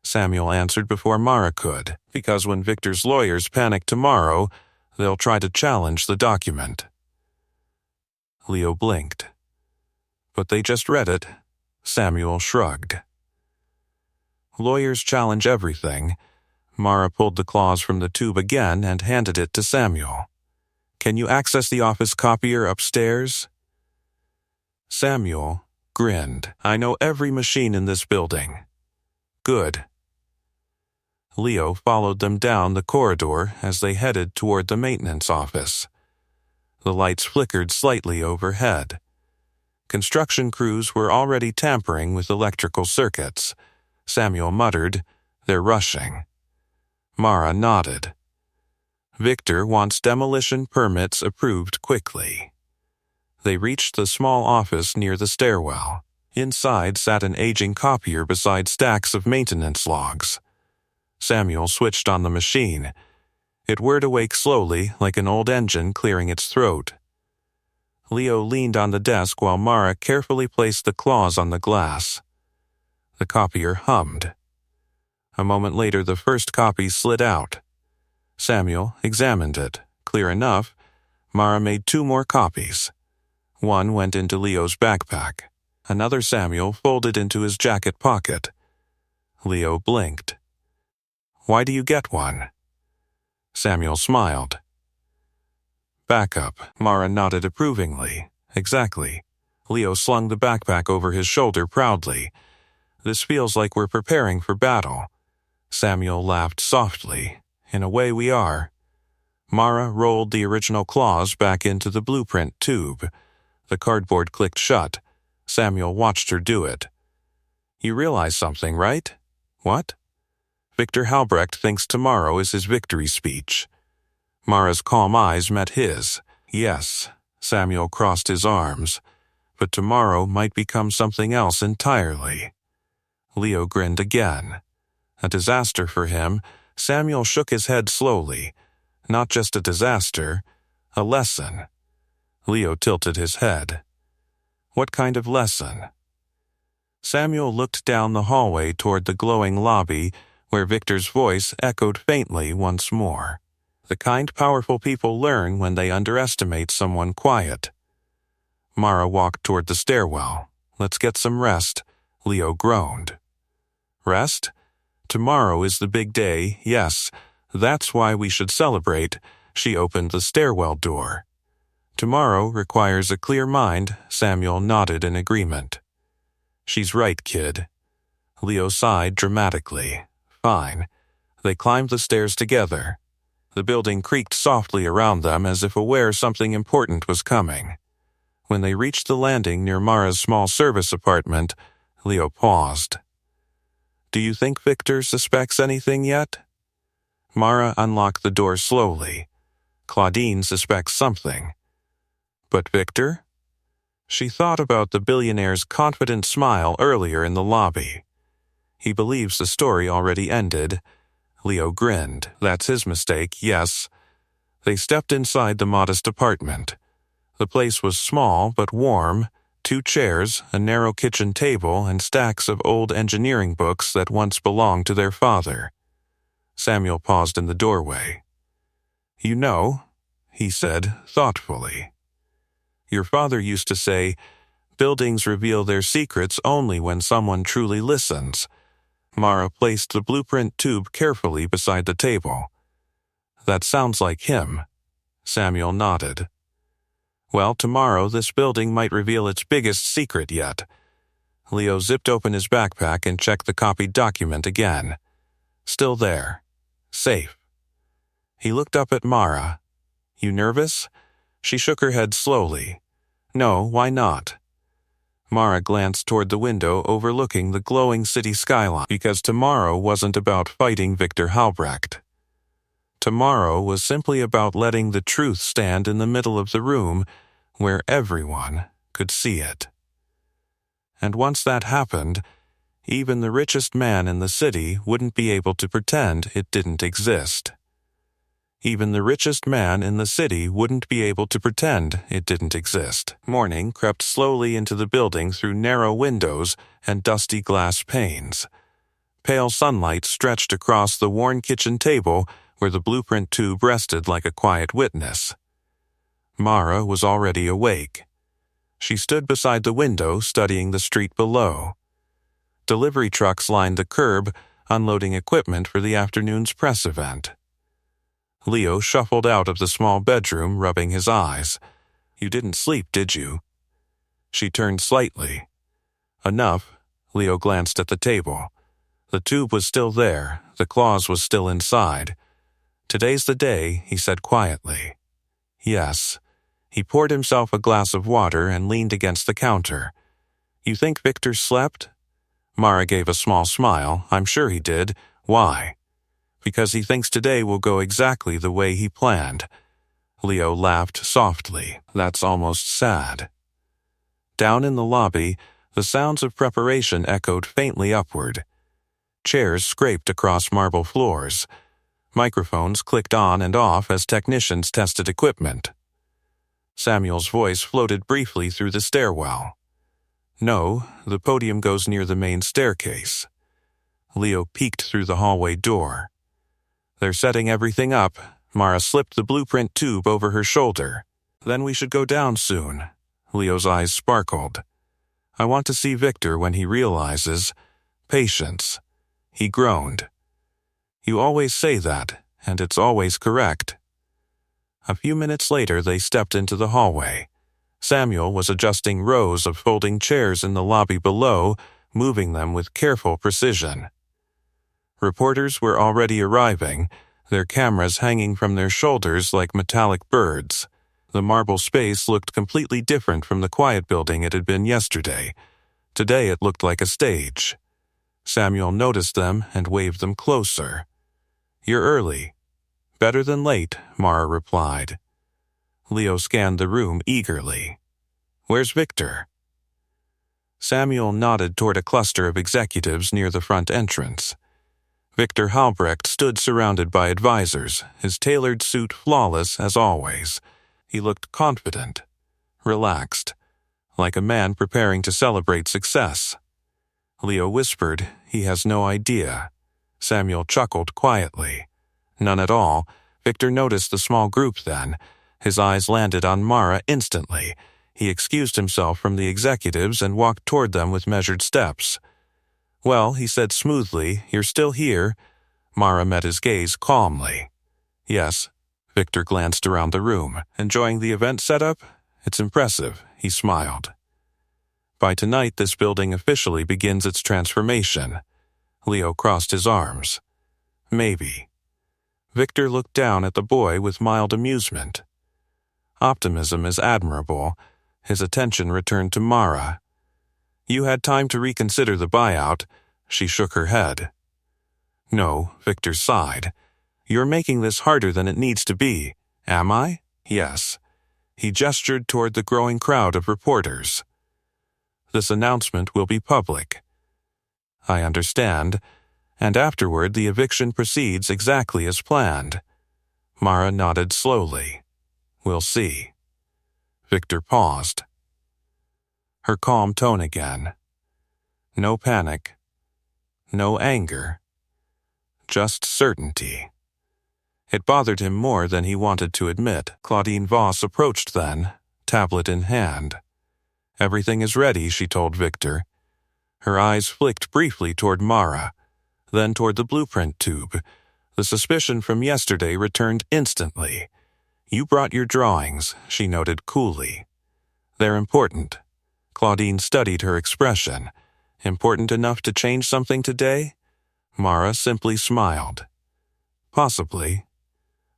Samuel answered before Mara could. Because when Victor's lawyers panic tomorrow, they'll try to challenge the document. Leo blinked. But they just read it. Samuel shrugged. Lawyers challenge everything. Mara pulled the clause from the tube again and handed it to Samuel. Can you access the office copier upstairs? Samuel grinned. I know every machine in this building. Good. Leo followed them down the corridor as they headed toward the maintenance office. The lights flickered slightly overhead. Construction crews were already tampering with electrical circuits. Samuel muttered, "They're rushing." Mara nodded. Victor wants demolition permits approved quickly. They reached the small office near the stairwell. Inside sat an aging copier beside stacks of maintenance logs. Samuel switched on the machine. It whirred awake slowly, like an old engine clearing its throat. Leo leaned on the desk while Mara carefully placed the claws on the glass. The copier hummed. A moment later, the first copy slid out. Samuel examined it. Clear enough. Mara made 2 more copies. One went into Leo's backpack. Another Samuel folded into his jacket pocket. Leo blinked. "Why do you get one?" Samuel smiled. "Backup." Mara nodded approvingly. "Exactly." Leo slung the backpack over his shoulder proudly. "This feels like we're preparing for battle." Samuel laughed softly. "In a way we are." Mara rolled the original claws back into the blueprint tube. The cardboard clicked shut. Samuel watched her do it. "You realize something, right?" "What?" "Victor Halbrecht thinks tomorrow is his victory speech." Mara's calm eyes met his. "Yes." Samuel crossed his arms. "But tomorrow might become something else entirely." Leo grinned again. A disaster for him. Samuel shook his head slowly. Not just a disaster, a lesson. Leo tilted his head. "What kind of lesson?" Samuel looked down the hallway toward the glowing lobby, where Victor's voice echoed faintly once more. "The kind powerful people learn when they underestimate someone quiet." Mara walked toward the stairwell. "Let's get some rest," Leo groaned. "Rest? Tomorrow is the big day, yes. That's why we should celebrate." She opened the stairwell door. "Tomorrow requires a clear mind," Samuel nodded in agreement. "She's right, kid." Leo sighed dramatically. "Fine." They climbed the stairs together. The building creaked softly around them as if aware something important was coming. When they reached the landing near Mara's small service apartment, Leo paused. "Do you think Victor suspects anything yet?" Mara unlocked the door slowly. "Claudine suspects something." "But Victor?" She thought about the billionaire's confident smile earlier in the lobby. "He believes the story already ended." Leo grinned. "That's his mistake, yes." They stepped inside the modest apartment. The place was small but warm. 2 chairs, a narrow kitchen table, and stacks of old engineering books that once belonged to their father. Samuel paused in the doorway. "You know," he said thoughtfully. "Your father used to say, buildings reveal their secrets only when someone truly listens." Mara placed the blueprint tube carefully beside the table. "That sounds like him." Samuel nodded. "Well, tomorrow this building might reveal its biggest secret yet." Leo zipped open his backpack and checked the copied document again. Still there. Safe. He looked up at Mara. "You nervous?" She shook her head slowly. "No, why not?" Mara glanced toward the window overlooking the glowing city skyline. "Because tomorrow wasn't about fighting Victor Halbrecht. Tomorrow was simply about letting the truth stand in the middle of the room where everyone could see it. And once that happened, even the richest man in the city wouldn't be able to pretend it didn't exist. Even the richest man in the city wouldn't be able to pretend it didn't exist." Morning crept slowly into the building through narrow windows and dusty glass panes. Pale sunlight stretched across the worn kitchen table where the blueprint tube rested like a quiet witness. Mara was already awake. She stood beside the window studying the street below. Delivery trucks lined the curb, unloading equipment for the afternoon's press event. Leo shuffled out of the small bedroom, rubbing his eyes. "You didn't sleep, did you?" She turned slightly. "Enough." Leo glanced at the table. The tube was still there, the claws was still inside. "Today's the day," he said quietly. "Yes." He poured himself a glass of water and leaned against the counter. "You think Victor slept?" Mara gave a small smile. "I'm sure he did. Why?" "Because he thinks today will go exactly the way he planned." Leo laughed softly. "That's almost sad." Down in the lobby, the sounds of preparation echoed faintly upward. Chairs scraped across marble floors. Microphones clicked on and off as technicians tested equipment. Samuel's voice floated briefly through the stairwell. "No, the podium goes near the main staircase." Leo peeked through the hallway door. "They're setting everything up." Mara slipped the blueprint tube over her shoulder. "Then we should go down soon." Leo's eyes sparkled. "I want to see Victor when he realizes." "Patience." He groaned. "You always say that, and it's always correct." A few minutes later they stepped into the hallway. Samuel was adjusting rows of folding chairs in the lobby below, moving them with careful precision. Reporters were already arriving, their cameras hanging from their shoulders like metallic birds. The marble space looked completely different from the quiet building it had been yesterday. Today it looked like a stage. Samuel noticed them and waved them closer. "You're early." "Better than late," Mara replied. Leo scanned the room eagerly. "Where's Victor?" Samuel nodded toward a cluster of executives near the front entrance. Victor Halbrecht stood surrounded by advisors, his tailored suit flawless as always. He looked confident, relaxed, like a man preparing to celebrate success. Leo whispered, "He has no idea." Samuel chuckled quietly. "None at all." Victor noticed the small group then. His eyes landed on Mara instantly. He excused himself from the executives and walked toward them with measured steps. "Well," he said smoothly, "you're still here." Mara met his gaze calmly. "Yes." Victor glanced around the room. "Enjoying the event setup?" "It's impressive," he smiled. "By tonight this building officially begins its transformation." Leo crossed his arms. "Maybe." Victor looked down at the boy with mild amusement. Optimism is admirable. His attention returned to Mara. "You had time to reconsider the buyout." She shook her head. "No," Victor sighed. "You're making this harder than it needs to be." "Am I?" "Yes." He gestured toward the growing crowd of reporters. "This announcement will be public." "I understand. And afterward the eviction proceeds exactly as planned." Mara nodded slowly. "We'll see." Victor paused. Her calm tone again. No panic. No anger. Just certainty. It bothered him more than he wanted to admit. Claudine Voss approached then, tablet in hand. "Everything is ready," she told Victor. Her eyes flicked briefly toward Mara, then toward the blueprint tube. The suspicion from yesterday returned instantly. "You brought your drawings," she noted coolly. "They're important." Claudine studied her expression. "Important enough to change something today?" Mara simply smiled. "Possibly."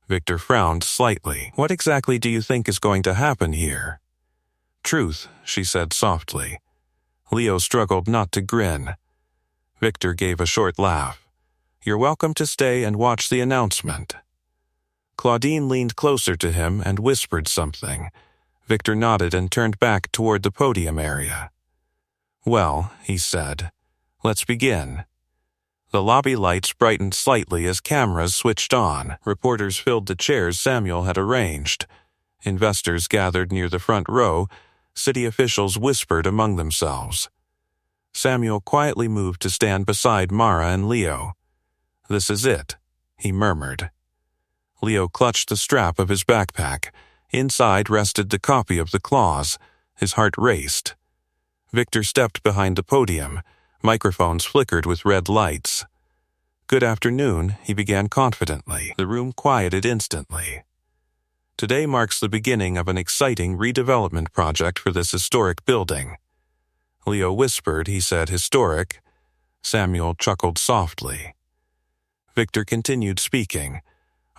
Victor frowned slightly. "What exactly do you think is going to happen here?" "Truth," she said softly. Leo struggled not to grin. Victor gave a short laugh. "You're welcome to stay and watch the announcement." Claudine leaned closer to him and whispered something. Victor nodded and turned back toward the podium area. "Well," he said, "let's begin." The lobby lights brightened slightly as cameras switched on. Reporters filled the chairs Samuel had arranged. Investors gathered near the front row. City officials whispered among themselves. Samuel quietly moved to stand beside Mara and Leo. "This is it," he murmured. Leo clutched the strap of his backpack. Inside rested the copy of the clause. His heart raced. Victor stepped behind the podium. Microphones flickered with red lights. "Good afternoon," he began confidently. The room quieted instantly. "Today marks the beginning of an exciting redevelopment project for this historic building." Leo whispered, he said historic. Samuel chuckled softly. Victor continued speaking.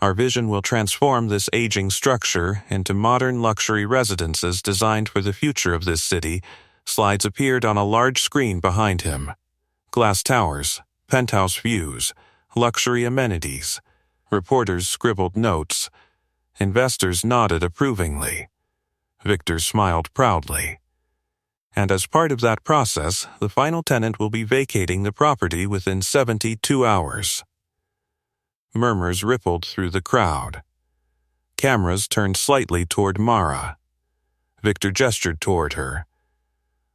Our vision will transform this aging structure into modern luxury residences designed for the future of this city. Slides appeared on a large screen behind him. Glass towers, penthouse views, luxury amenities. Reporters scribbled notes. Investors nodded approvingly. Victor smiled proudly. And as part of that process, the final tenant will be vacating the property within 72 hours. Murmurs rippled through the crowd. Cameras turned slightly toward Mara. Victor gestured toward her.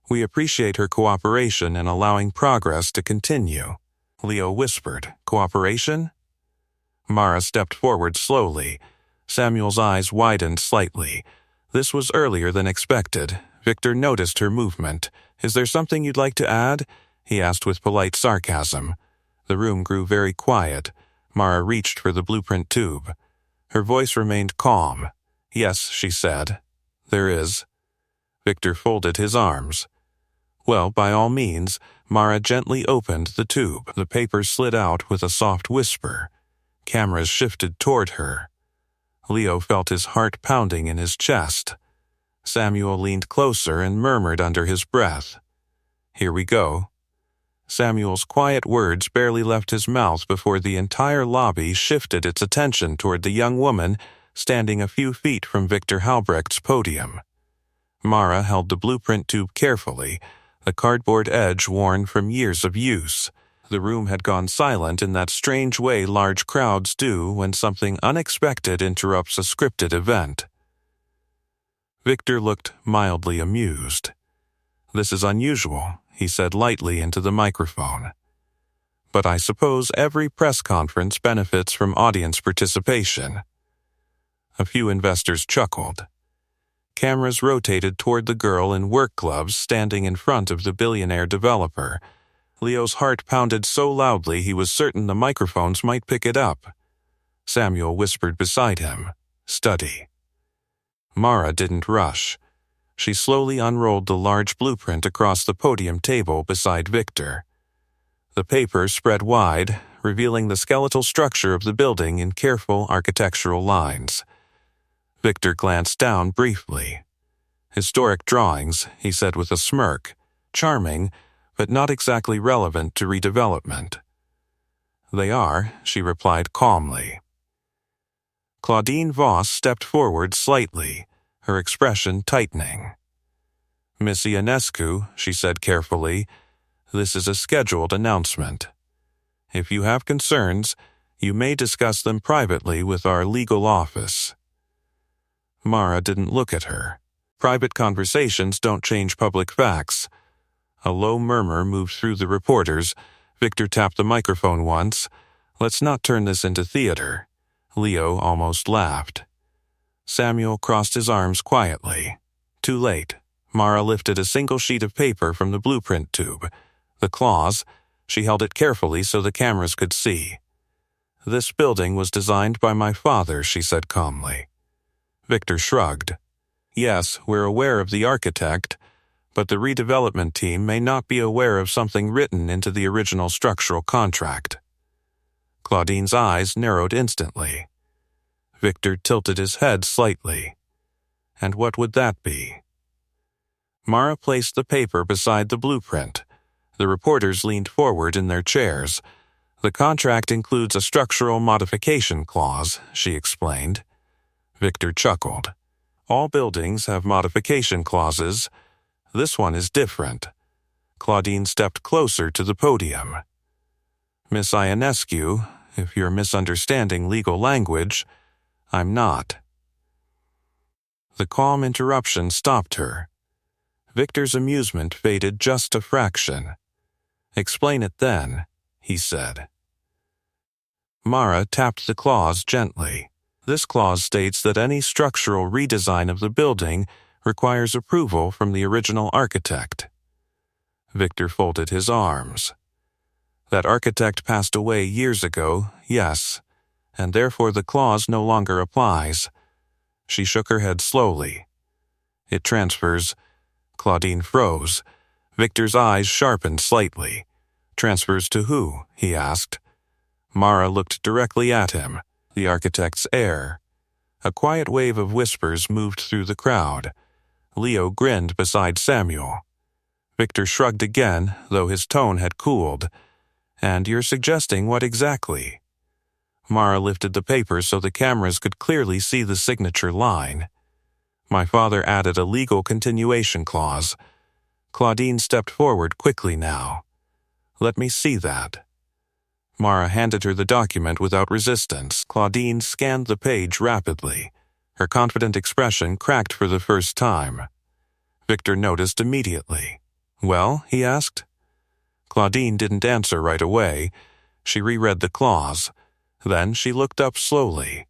We appreciate her cooperation in allowing progress to continue. Leo whispered, Cooperation? Mara stepped forward slowly. Samuel's eyes widened slightly. This was earlier than expected. Victor noticed her movement. Is there something you'd like to add? He asked with polite sarcasm. The room grew very quiet. Mara reached for the blueprint tube. Her voice remained calm. Yes, she said. There is. Victor folded his arms. Well, by all means. Mara gently opened the tube. The paper slid out with a soft whisper. Cameras shifted toward her. Leo felt his heart pounding in his chest. Samuel leaned closer and murmured under his breath. Here we go. Samuel's quiet words barely left his mouth before the entire lobby shifted its attention toward the young woman standing a few feet from Victor Halbrecht's podium. Mara held the blueprint tube carefully, the cardboard edge worn from years of use. The room had gone silent in that strange way large crowds do when something unexpected interrupts a scripted event. Victor looked mildly amused. This is unusual, he said lightly into the microphone. But I suppose every press conference benefits from audience participation. A few investors chuckled. Cameras rotated toward the girl in work gloves standing in front of the billionaire developer. Leo's heart pounded so loudly he was certain the microphones might pick it up. Samuel whispered beside him, Study. Mara didn't rush. She slowly unrolled the large blueprint across the podium table beside Victor. The paper spread wide, revealing the skeletal structure of the building in careful architectural lines. Victor glanced down briefly. Historic drawings, he said with a smirk. Charming, but not exactly relevant to redevelopment. They are, she replied calmly. Claudine Voss stepped forward slightly, her expression tightening. Miss Ionescu, she said carefully, this is a scheduled announcement. If you have concerns, you may discuss them privately with our legal office. Mara didn't look at her. Private conversations don't change public facts. A low murmur moved through the reporters. Victor tapped the microphone once. Let's not turn this into theater. Leo almost laughed. Samuel crossed his arms quietly. Too late. Mara lifted a single sheet of paper from the blueprint tube. The clause. She held it carefully so the cameras could see. This building was designed by my father, she said calmly. Victor shrugged. Yes, we're aware of the architect, but the redevelopment team may not be aware of something written into the original structural contract. Claudine's eyes narrowed instantly. Victor tilted his head slightly. And what would that be? Mara placed the paper beside the blueprint. The reporters leaned forward in their chairs. The contract includes a structural modification clause, she explained. Victor chuckled. All buildings have modification clauses. This one is different. Claudine stepped closer to the podium. Miss Ionescu, if you're misunderstanding legal language, I'm not. The calm interruption stopped her. Victor's amusement faded just a fraction. Explain it then, he said. Mara tapped the clause gently. This clause states that any structural redesign of the building requires approval from the original architect. Victor folded his arms. That architect passed away years ago, yes, and therefore the clause no longer applies. She shook her head slowly. It transfers. Claudine froze. Victor's eyes sharpened slightly. Transfers to who? He asked. Mara looked directly at him, the architect's heir. A quiet wave of whispers moved through the crowd. Leo grinned beside Samuel. Victor shrugged again, though his tone had cooled. And you're suggesting what exactly? Mara lifted the paper so the cameras could clearly see the signature line. My father added a legal continuation clause. Claudine stepped forward quickly now. Let me see that. Mara handed her the document without resistance. Claudine scanned the page rapidly. Her confident expression cracked for the first time. Victor noticed immediately. Well, he asked. Claudine didn't answer right away. She reread the clause. Then she looked up slowly.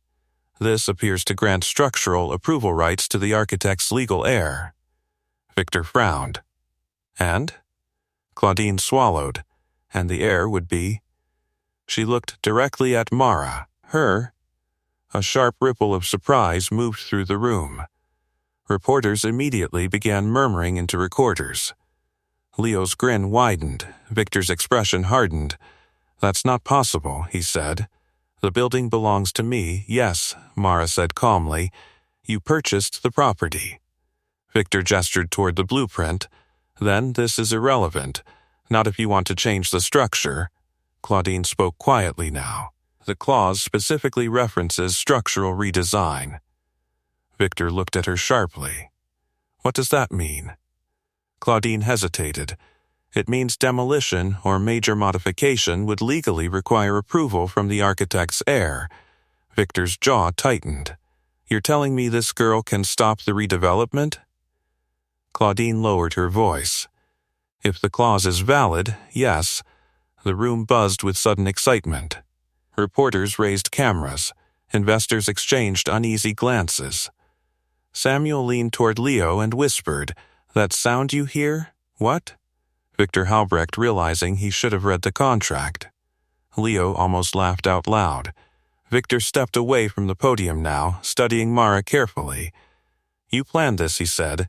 This appears to grant structural approval rights to the architect's legal heir. Victor frowned. And? Claudine swallowed. And the heir would be? She looked directly at Mara. Her? A sharp ripple of surprise moved through the room. Reporters immediately began murmuring into recorders. Leo's grin widened. Victor's expression hardened. That's not possible, he said. The building belongs to me, yes, Mara said calmly. You purchased the property. Victor gestured toward the blueprint. Then this is irrelevant. Not if you want to change the structure. Claudine spoke quietly now. The clause specifically references structural redesign. Victor looked at her sharply. What does that mean? Claudine hesitated. It means demolition or major modification would legally require approval from the architect's heir. Victor's jaw tightened. You're telling me this girl can stop the redevelopment? Claudine lowered her voice. If the clause is valid, yes. The room buzzed with sudden excitement. Reporters raised cameras. Investors exchanged uneasy glances. Samuel leaned toward Leo and whispered, That sound you hear? What? Victor Halbrecht realizing he should have read the contract. Leo almost laughed out loud. Victor stepped away from the podium now, studying Mara carefully. You planned this, he said.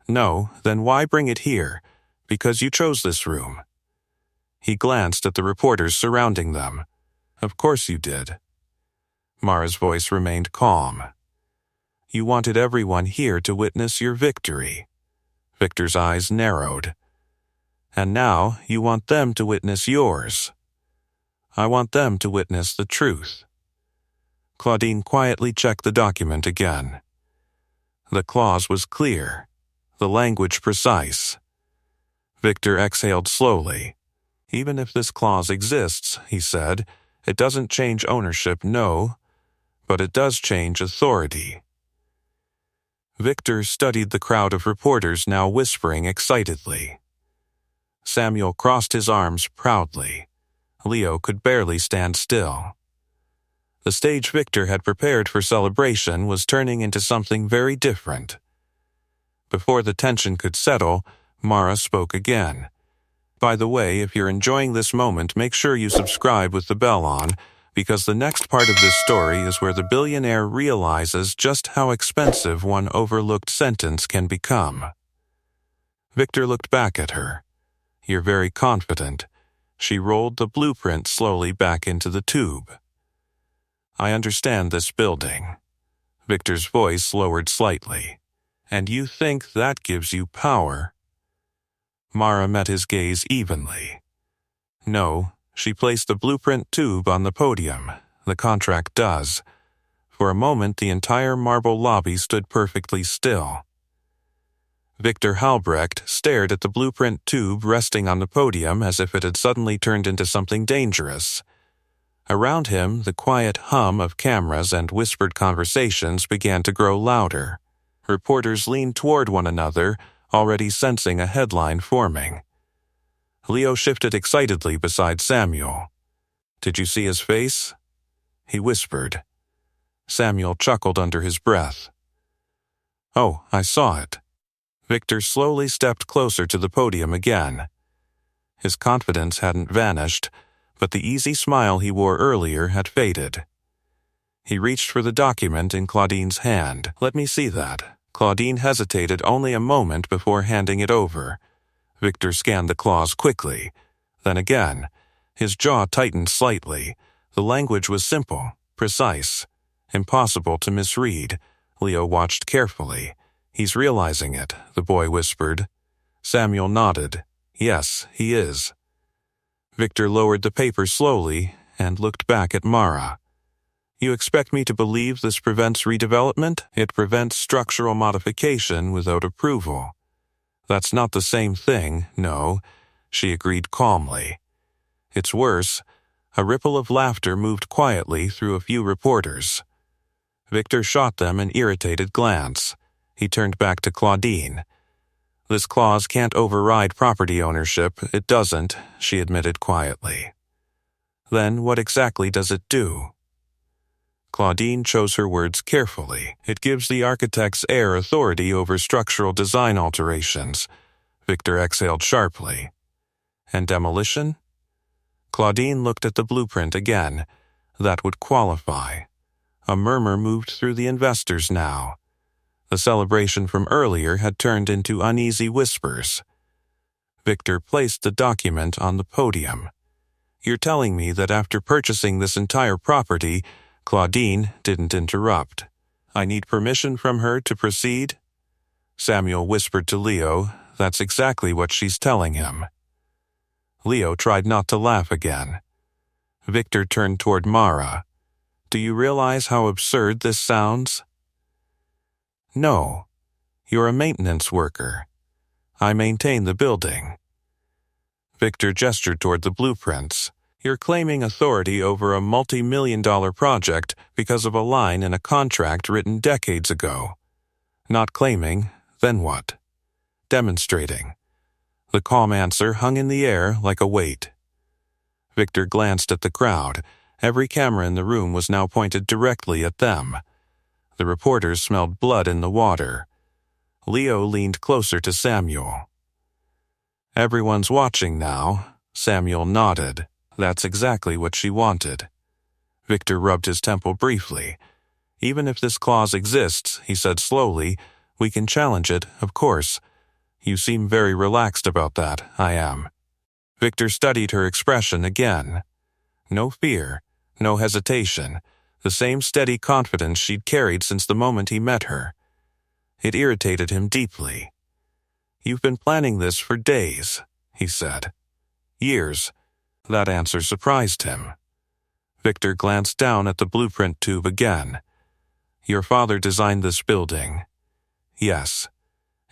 No, then why bring it here? Because you chose this room. He glanced at the reporters surrounding them. Of course you did. Mara's voice remained calm. You wanted everyone here to witness your victory. Victor's eyes narrowed. And now you want them to witness yours. I want them to witness the truth. Claudine quietly checked the document again. The clause was clear, the language precise. Victor exhaled slowly. Even if this clause exists, he said, it doesn't change ownership, no, but it does change authority. Victor studied the crowd of reporters now whispering excitedly. Samuel crossed his arms proudly. Leo could barely stand still. The stage Victor had prepared for celebration was turning into something very different. Before the tension could settle, Mara spoke again. By the way, if you're enjoying this moment, make sure you subscribe with the bell on, because the next part of this story is where the billionaire realizes just how expensive one overlooked sentence can become. Victor looked back at her. You're very confident. She rolled the blueprint slowly back into the tube. I understand this building. Victor's voice lowered slightly. And you think that gives you power? Mara met his gaze evenly. No, she placed the blueprint tube on the podium. The contract does. For a moment, the entire marble lobby stood perfectly still. Victor Halbrecht stared at the blueprint tube resting on the podium as if it had suddenly turned into something dangerous. Around him, the quiet hum of cameras and whispered conversations began to grow louder. Reporters leaned toward one another, already sensing a headline forming. Leo shifted excitedly beside Samuel. Did you see his face? He whispered. Samuel chuckled under his breath. Oh, I saw it. Victor slowly stepped closer to the podium again. His confidence hadn't vanished, but the easy smile he wore earlier had faded. He reached for the document in Claudine's hand. Let me see that. Claudine hesitated only a moment before handing it over. Victor scanned the clause quickly. Then again, his jaw tightened slightly. The language was simple, precise, impossible to misread. Leo watched carefully. "He's realizing it," the boy whispered. Samuel nodded. "Yes, he is." Victor lowered the paper slowly and looked back at Mara. "You expect me to believe this prevents redevelopment? It prevents structural modification without approval." "That's not the same thing, no," she agreed calmly. "It's worse." A ripple of laughter moved quietly through a few reporters. Victor shot them an irritated glance. He turned back to Claudine. "This clause can't override property ownership. It doesn't," she admitted quietly. "Then what exactly does it do?" Claudine chose her words carefully. "It gives the architect's heir authority over structural design alterations." Victor exhaled sharply. "And demolition?" Claudine looked at the blueprint again. "That would qualify." A murmur moved through the investors now. The celebration from earlier had turned into uneasy whispers. Victor placed the document on the podium. "You're telling me that after purchasing this entire property," Claudine didn't interrupt, "I need permission from her to proceed?" Samuel whispered to Leo, "That's exactly what she's telling him." Leo tried not to laugh again. Victor turned toward Mara. "Do you realize how absurd this sounds?" "No. You're a maintenance worker. I maintain the building." Victor gestured toward the blueprints. "You're claiming authority over a multi-million-dollar project because of a line in a contract written decades ago. Not claiming, then what? Demonstrating." The calm answer hung in the air like a weight. Victor glanced at the crowd. Every camera in the room was now pointed directly at them. The reporters smelled blood in the water. Leo leaned closer to Samuel. "Everyone's watching now." Samuel nodded. "That's exactly what she wanted." Victor rubbed his temple briefly. "Even if this clause exists," he said slowly, "we can challenge it, of course. You seem very relaxed about that." "I am." Victor studied her expression again. No fear, no hesitation, the same steady confidence she'd carried since the moment he met her. It irritated him deeply. "You've been planning this for days," he said. "Years." That answer surprised him. Victor glanced down at the blueprint tube again. "Your father designed this building." "Yes."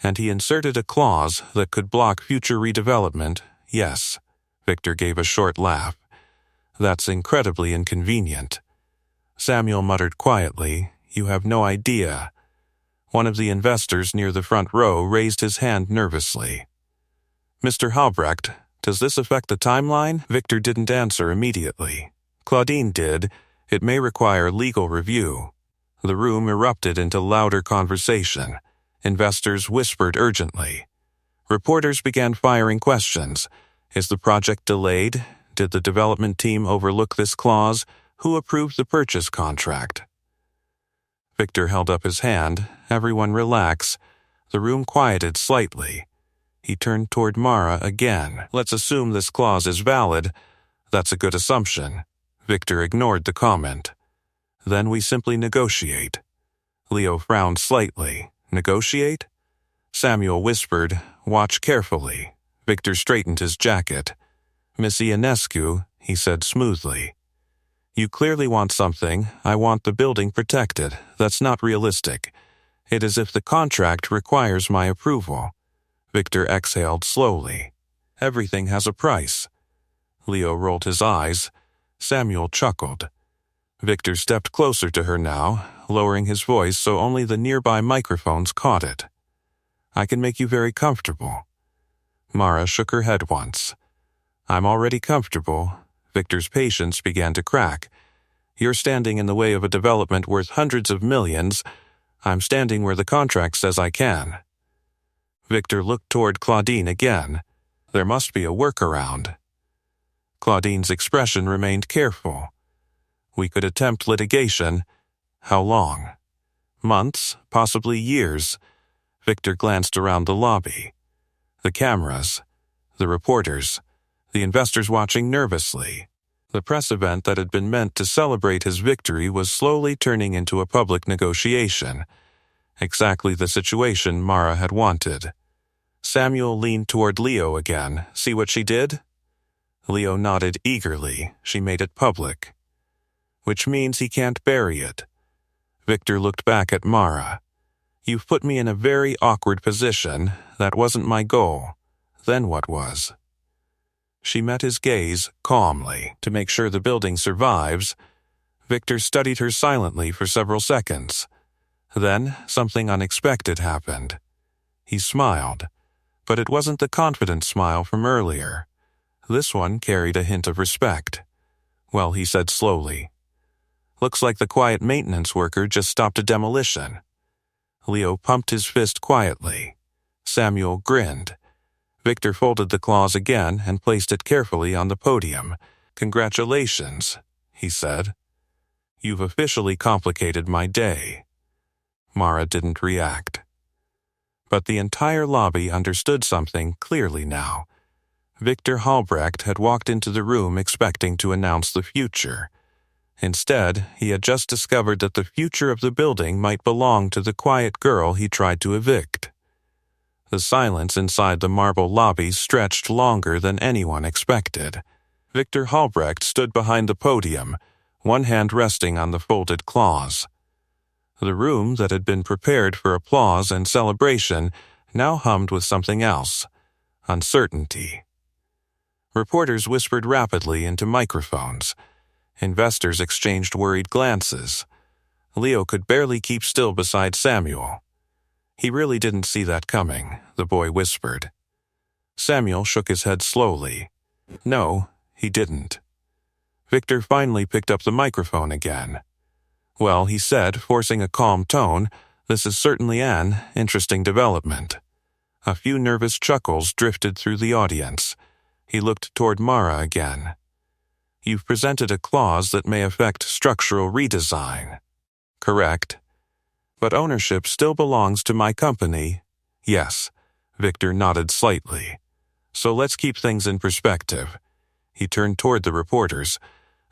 "And he inserted a clause that could block future redevelopment." "Yes." Victor gave a short laugh. "That's incredibly inconvenient." Samuel muttered quietly, "You have no idea." One of the investors near the front row raised his hand nervously. "Mr. Halbrecht, does this affect the timeline?" Victor didn't answer immediately. Claudine did. "It may require legal review." The room erupted into louder conversation. Investors whispered urgently. Reporters began firing questions. Is the project delayed? Did the development team overlook this clause? Who approved the purchase contract? Victor held up his hand. "Everyone relax." The room quieted slightly. He turned toward Mara again. "Let's assume this clause is valid." "That's a good assumption." Victor ignored the comment. "Then we simply negotiate." Leo frowned slightly. "Negotiate?" Samuel whispered, "Watch carefully." Victor straightened his jacket. "Miss Ionescu," he said smoothly. "You clearly want something. I want the building protected. That's not realistic. It is if the contract requires my approval." Victor exhaled slowly. "Everything has a price." Leo rolled his eyes. Samuel chuckled. Victor stepped closer to her now, lowering his voice so only the nearby microphones caught it. "I can make you very comfortable." Mara shook her head once. "I'm already comfortable." Victor's patience began to crack. "You're standing in the way of a development worth hundreds of millions. I'm standing where the contract says I can." Victor looked toward Claudine again. There must be a workaround. Claudine's expression remained careful. "We could attempt litigation." "How long?" "Months, possibly years." Victor glanced around the lobby. The cameras, the reporters, the investors watching nervously. The press event that had been meant to celebrate his victory was slowly turning into a public negotiation. Exactly the situation Mara had wanted. Samuel leaned toward Leo again. See what she did? Leo nodded eagerly. She made it public. Which means he can't bury it. Victor looked back at Mara. You've put me in a very awkward position. That wasn't my goal. Then what was? She met his gaze calmly. To make sure the building survives, Victor studied her silently for several seconds. Then something unexpected happened. He smiled, but it wasn't the confident smile from earlier. This one carried a hint of respect. Well, he said slowly, looks like the quiet maintenance worker just stopped a demolition. Leo pumped his fist quietly. Samuel grinned. Victor folded the claws again and placed it carefully on the podium. Congratulations, he said. You've officially complicated my day. Mara didn't react. But the entire lobby understood something clearly now. Victor Halbrecht had walked into the room expecting to announce the future. Instead, he had just discovered that the future of the building might belong to the quiet girl he tried to evict. The silence inside the marble lobby stretched longer than anyone expected. Victor Halbrecht stood behind the podium, one hand resting on the folded claws. The room that had been prepared for applause and celebration now hummed with something else: uncertainty. Reporters whispered rapidly into microphones. Investors exchanged worried glances. Leo could barely keep still beside Samuel. He really didn't see that coming, the boy whispered. Samuel shook his head slowly. No, he didn't. Victor finally picked up the microphone again. Well, he said, forcing a calm tone, this is certainly an interesting development. A few nervous chuckles drifted through the audience. He looked toward Mara again. You've presented a clause that may affect structural redesign. Correct. But ownership still belongs to my company. Yes, Victor nodded slightly. So let's keep things in perspective. He turned toward the reporters.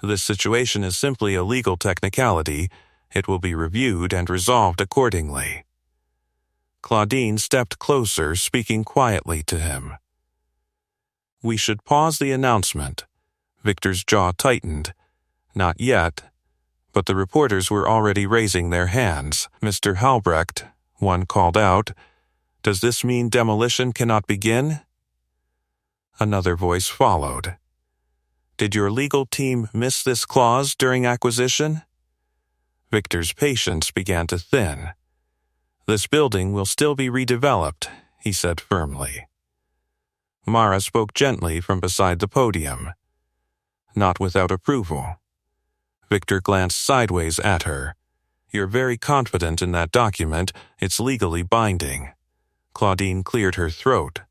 This situation is simply a legal technicality. It will be reviewed and resolved accordingly. Claudine stepped closer, speaking quietly to him. We should pause the announcement. Victor's jaw tightened. Not yet. But the reporters were already raising their hands. Mr. Halbrecht, one called out, does this mean demolition cannot begin? Another voice followed. Did your legal team miss this clause during acquisition? Victor's patience began to thin. This building will still be redeveloped, he said firmly. Mara spoke gently from beside the podium. Not without approval. Victor glanced sideways at her. You're very confident in that document. It's legally binding. Claudine cleared her throat.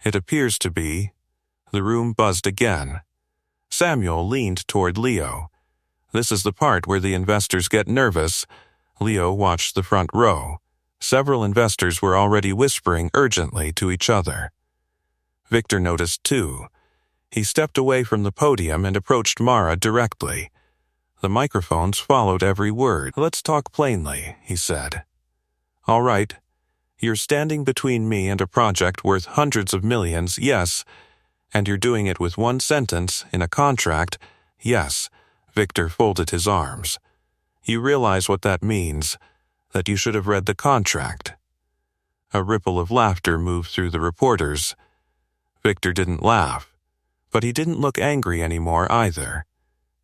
It appears to be. The room buzzed again. Samuel leaned toward Leo. This is the part where the investors get nervous. Leo watched the front row. Several investors were already whispering urgently to each other. Victor noticed too. He stepped away from the podium and approached Mara directly. The microphones followed every word. Let's talk plainly, he said. All right. You're standing between me and a project worth hundreds of millions, yes. And you're doing it with one sentence in a contract, yes. Victor folded his arms. You realize what that means, that you should have read the contract. A ripple of laughter moved through the reporters. Victor didn't laugh, but he didn't look angry anymore either.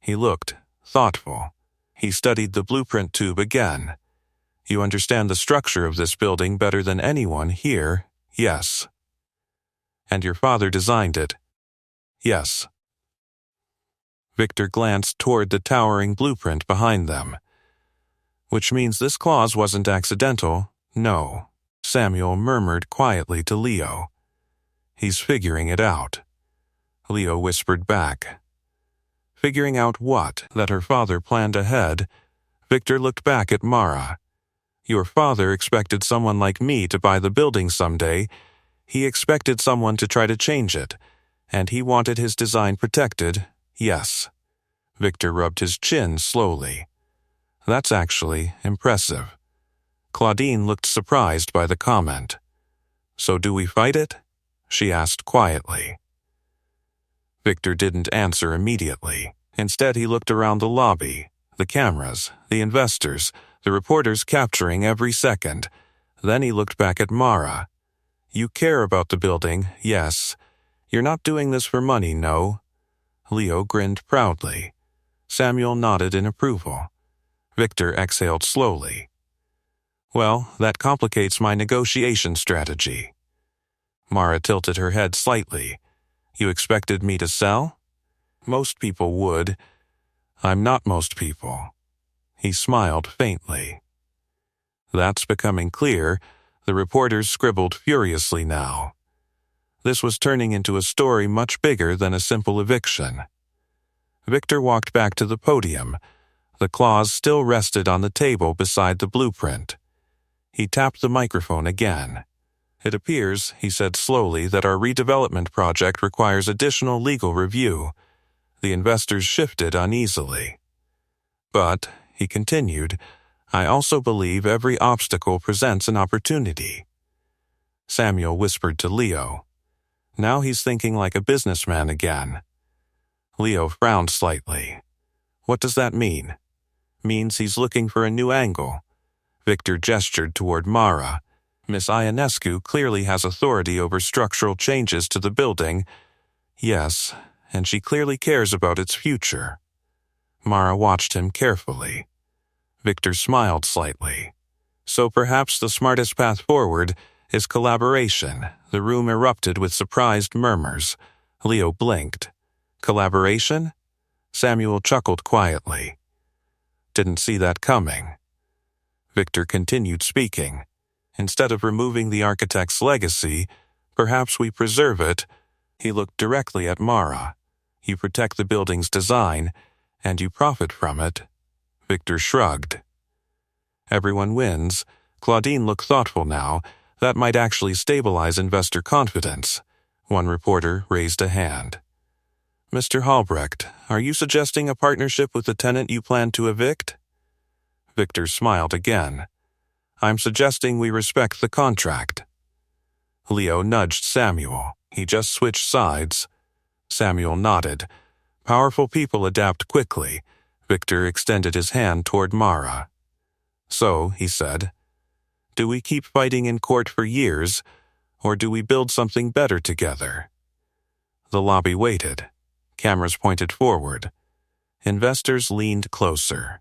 He looked thoughtful. He studied the blueprint tube again. You understand the structure of this building better than anyone here, yes. And your father designed it, yes. Victor glanced toward the towering blueprint behind them. Which means this clause wasn't accidental, no. Samuel murmured quietly to Leo. He's figuring it out. Leo whispered back. Figuring out what? That her father planned ahead. Victor looked back at Mara. Your father expected someone like me to buy the building someday. He expected someone to try to change it. And he wanted his design protected, yes. Victor rubbed his chin slowly. That's actually impressive. Claudine looked surprised by the comment. So do we fight it? She asked quietly. Victor didn't answer immediately. Instead, he looked around the lobby, the cameras, the investors, the reporters capturing every second. Then he looked back at Mara. You care about the building, yes. You're not doing this for money, no? Leo grinned proudly. Samuel nodded in approval. Victor exhaled slowly. Well, that complicates my negotiation strategy. Mara tilted her head slightly. You expected me to sell? Most people would. I'm not most people. He smiled faintly. That's becoming clear. The reporters scribbled furiously now. This was turning into a story much bigger than a simple eviction. Victor walked back to the podium. The claws still rested on the table beside the blueprint. He tapped the microphone again. It appears, he said slowly, that our redevelopment project requires additional legal review. The investors shifted uneasily. But, he continued, I also believe every obstacle presents an opportunity. Samuel whispered to Leo. Now he's thinking like a businessman again. Leo frowned slightly. What does that mean? Means he's looking for a new angle. Victor gestured toward Mara. Miss Ionescu clearly has authority over structural changes to the building. Yes, and she clearly cares about its future. Mara watched him carefully. Victor smiled slightly. So perhaps the smartest path forward is collaboration. The room erupted with surprised murmurs. Leo blinked. Collaboration? Samuel chuckled quietly. Didn't see that coming. Victor continued speaking. Instead of removing the architect's legacy, perhaps we preserve it. He looked directly at Mara. You protect the building's design, and you profit from it. Victor shrugged. Everyone wins. Claudine looked thoughtful now. That might actually stabilize investor confidence. One reporter raised a hand. Mr. Halbrecht, are you suggesting a partnership with the tenant you plan to evict? Victor smiled again. I'm suggesting we respect the contract. Leo nudged Samuel. He just switched sides. Samuel nodded. Powerful people adapt quickly. Victor extended his hand toward Mara. So, he said, do we keep fighting in court for years, or do we build something better together? The lobby waited. Cameras pointed forward. Investors leaned closer.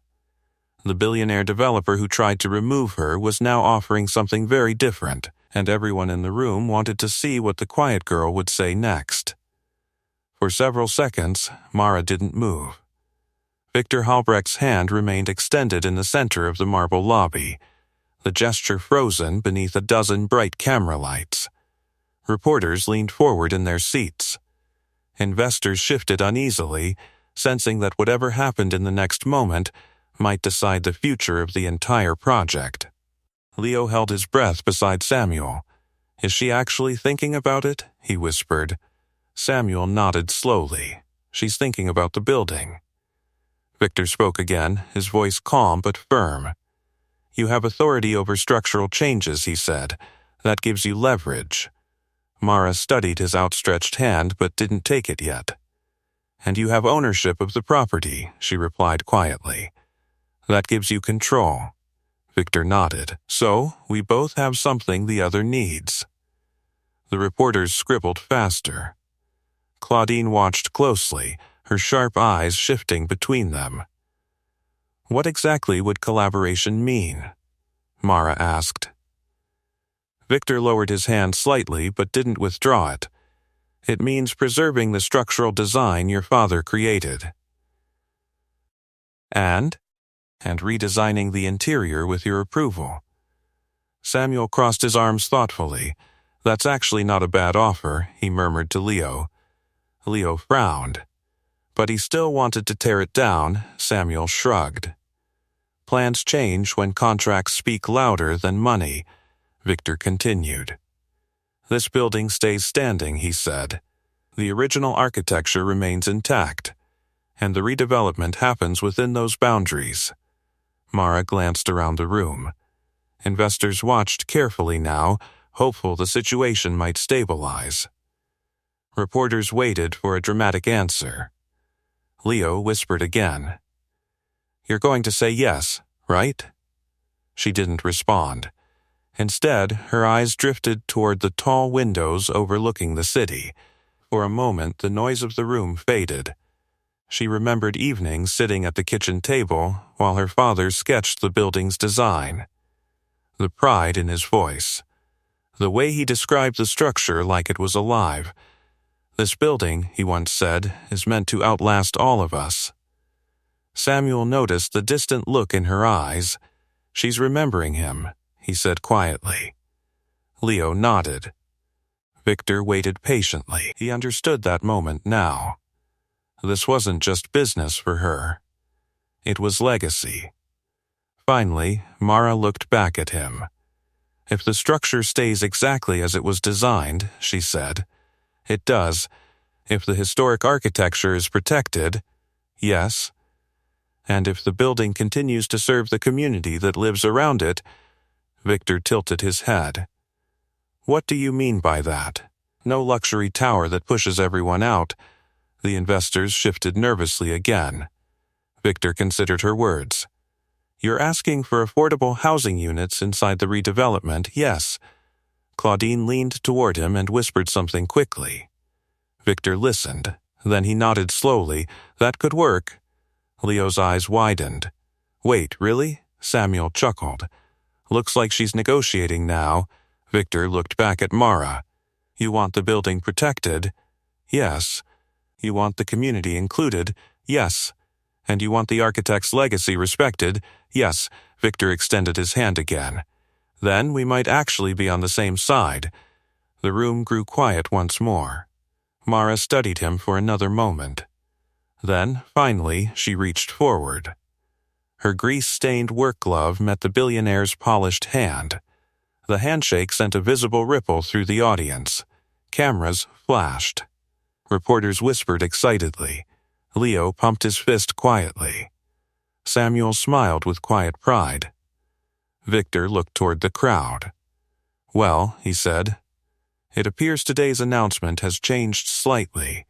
The billionaire developer who tried to remove her was now offering something very different, and everyone in the room wanted to see what the quiet girl would say next. For several seconds, Mara didn't move. Victor Halbrecht's hand remained extended in the center of the marble lobby, the gesture frozen beneath a dozen bright camera lights. Reporters leaned forward in their seats. Investors shifted uneasily, sensing that whatever happened in the next moment might decide the future of the entire project. Leo held his breath beside Samuel. Is she actually thinking about it? He whispered. Samuel nodded slowly. She's thinking about the building. Victor spoke again, his voice calm but firm. You have authority over structural changes, he said. That gives you leverage. Mara studied his outstretched hand but didn't take it yet. And you have ownership of the property, she replied quietly. That gives you control. Victor nodded. So, we both have something the other needs. The reporters scribbled faster. Claudine watched closely, her sharp eyes shifting between them. What exactly would collaboration mean? Mara asked. Victor lowered his hand slightly but didn't withdraw it. It means preserving the structural design your father created. And redesigning the interior with your approval. Samuel crossed his arms thoughtfully. That's actually not a bad offer, he murmured to Leo. Leo frowned. But he still wanted to tear it down. Samuel shrugged. Plans change when contracts speak louder than money, Victor continued. This building stays standing, he said. The original architecture remains intact, and the redevelopment happens within those boundaries. Mara glanced around the room. Investors watched carefully now, hopeful the situation might stabilize. Reporters waited for a dramatic answer. Leo whispered again. "You're going to say yes, right?" She didn't respond. Instead, her eyes drifted toward the tall windows overlooking the city. For a moment, the noise of the room faded. She remembered evenings sitting at the kitchen table while her father sketched the building's design. The pride in his voice. The way he described the structure like it was alive. "This building," he once said, "is meant to outlast all of us." Samuel noticed the distant look in her eyes. "She's remembering him," he said quietly. Leo nodded. Victor waited patiently. He understood that moment now. This wasn't just business for her. It was legacy. Finally, Mara looked back at him. "If the structure stays exactly as it was designed," she said, "it does. If the historic architecture is protected, yes. And if the building continues to serve the community that lives around it," Victor tilted his head. "What do you mean by that? No luxury tower that pushes everyone out." The investors shifted nervously again. Victor considered her words. "You're asking for affordable housing units inside the redevelopment, yes." Claudine leaned toward him and whispered something quickly. Victor listened. Then he nodded slowly. "That could work." Leo's eyes widened. "Wait, really?" Samuel chuckled. "Looks like she's negotiating now." Victor looked back at Mara. "You want the building protected?" "Yes." "You want the community included?" "Yes." "And you want the architect's legacy respected?" "Yes." Victor extended his hand again. "Then we might actually be on the same side." The room grew quiet once more. Mara studied him for another moment. Then, finally, she reached forward. Her grease-stained work glove met the billionaire's polished hand. The handshake sent a visible ripple through the audience. Cameras flashed. Reporters whispered excitedly. Leo pumped his fist quietly. Samuel smiled with quiet pride. Victor looked toward the crowd. "Well," he said, "it appears today's announcement has changed slightly."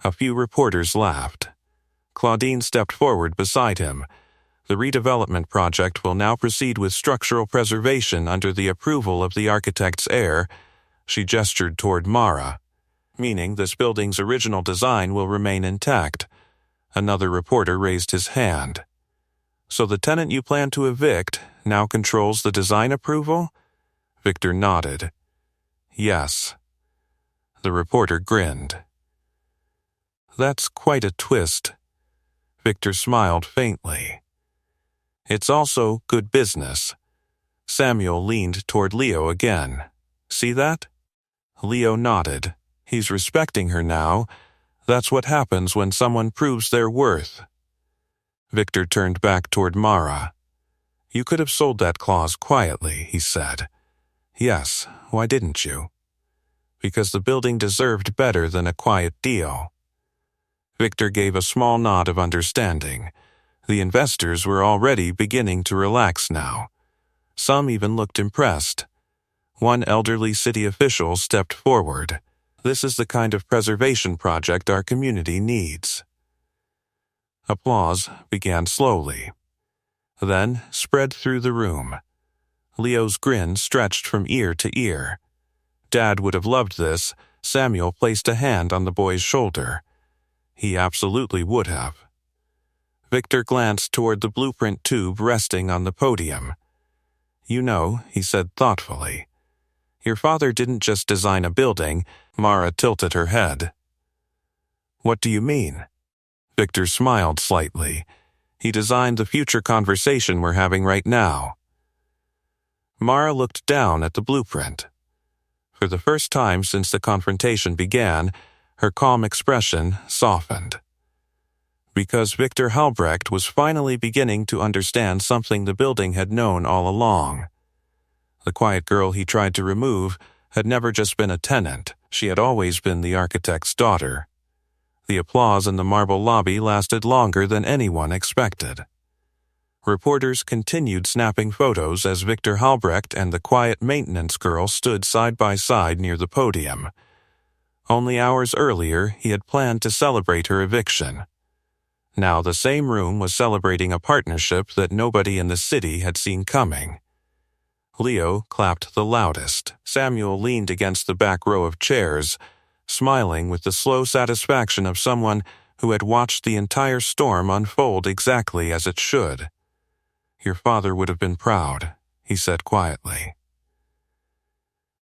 A few reporters laughed. Claudine stepped forward beside him. "The redevelopment project will now proceed with structural preservation under the approval of the architect's heir." She gestured toward Mara. "Meaning this building's original design will remain intact." Another reporter raised his hand. "So the tenant you plan to evict now controls the design approval?" Victor nodded. "Yes." The reporter grinned. "That's quite a twist." Victor smiled faintly. "It's also good business." Samuel leaned toward Leo again. "See that?" Leo nodded. He's respecting her now. That's what happens when someone proves their worth. Victor turned back toward Mara. "You could have sold that clause quietly," he said. "Yes, why didn't you?" "Because the building deserved better than a quiet deal." Victor gave a small nod of understanding. The investors were already beginning to relax now. Some even looked impressed. One elderly city official stepped forward. "This is the kind of preservation project our community needs." Applause began slowly, then spread through the room. Leo's grin stretched from ear to ear. Dad would have loved this. Samuel placed a hand on the boy's shoulder. He absolutely would have. Victor glanced toward the blueprint tube resting on the podium. "You know," he said thoughtfully, "your father didn't just design a building." Mara tilted her head. "What do you mean?" Victor smiled slightly. "He designed the future conversation we're having right now." Mara looked down at the blueprint. For the first time since the confrontation began, her calm expression softened. Because Victor Halbrecht was finally beginning to understand something the building had known all along. The quiet girl he tried to remove had never just been a tenant. She had always been the architect's daughter. The applause in the marble lobby lasted longer than anyone expected. Reporters continued snapping photos as Victor Halbrecht and the quiet maintenance girl stood side by side near the podium. Only hours earlier, he had planned to celebrate her eviction. Now the same room was celebrating a partnership that nobody in the city had seen coming. Leo clapped the loudest. Samuel leaned against the back row of chairs, smiling with the slow satisfaction of someone who had watched the entire storm unfold exactly as it should. "Your father would have been proud," he said quietly.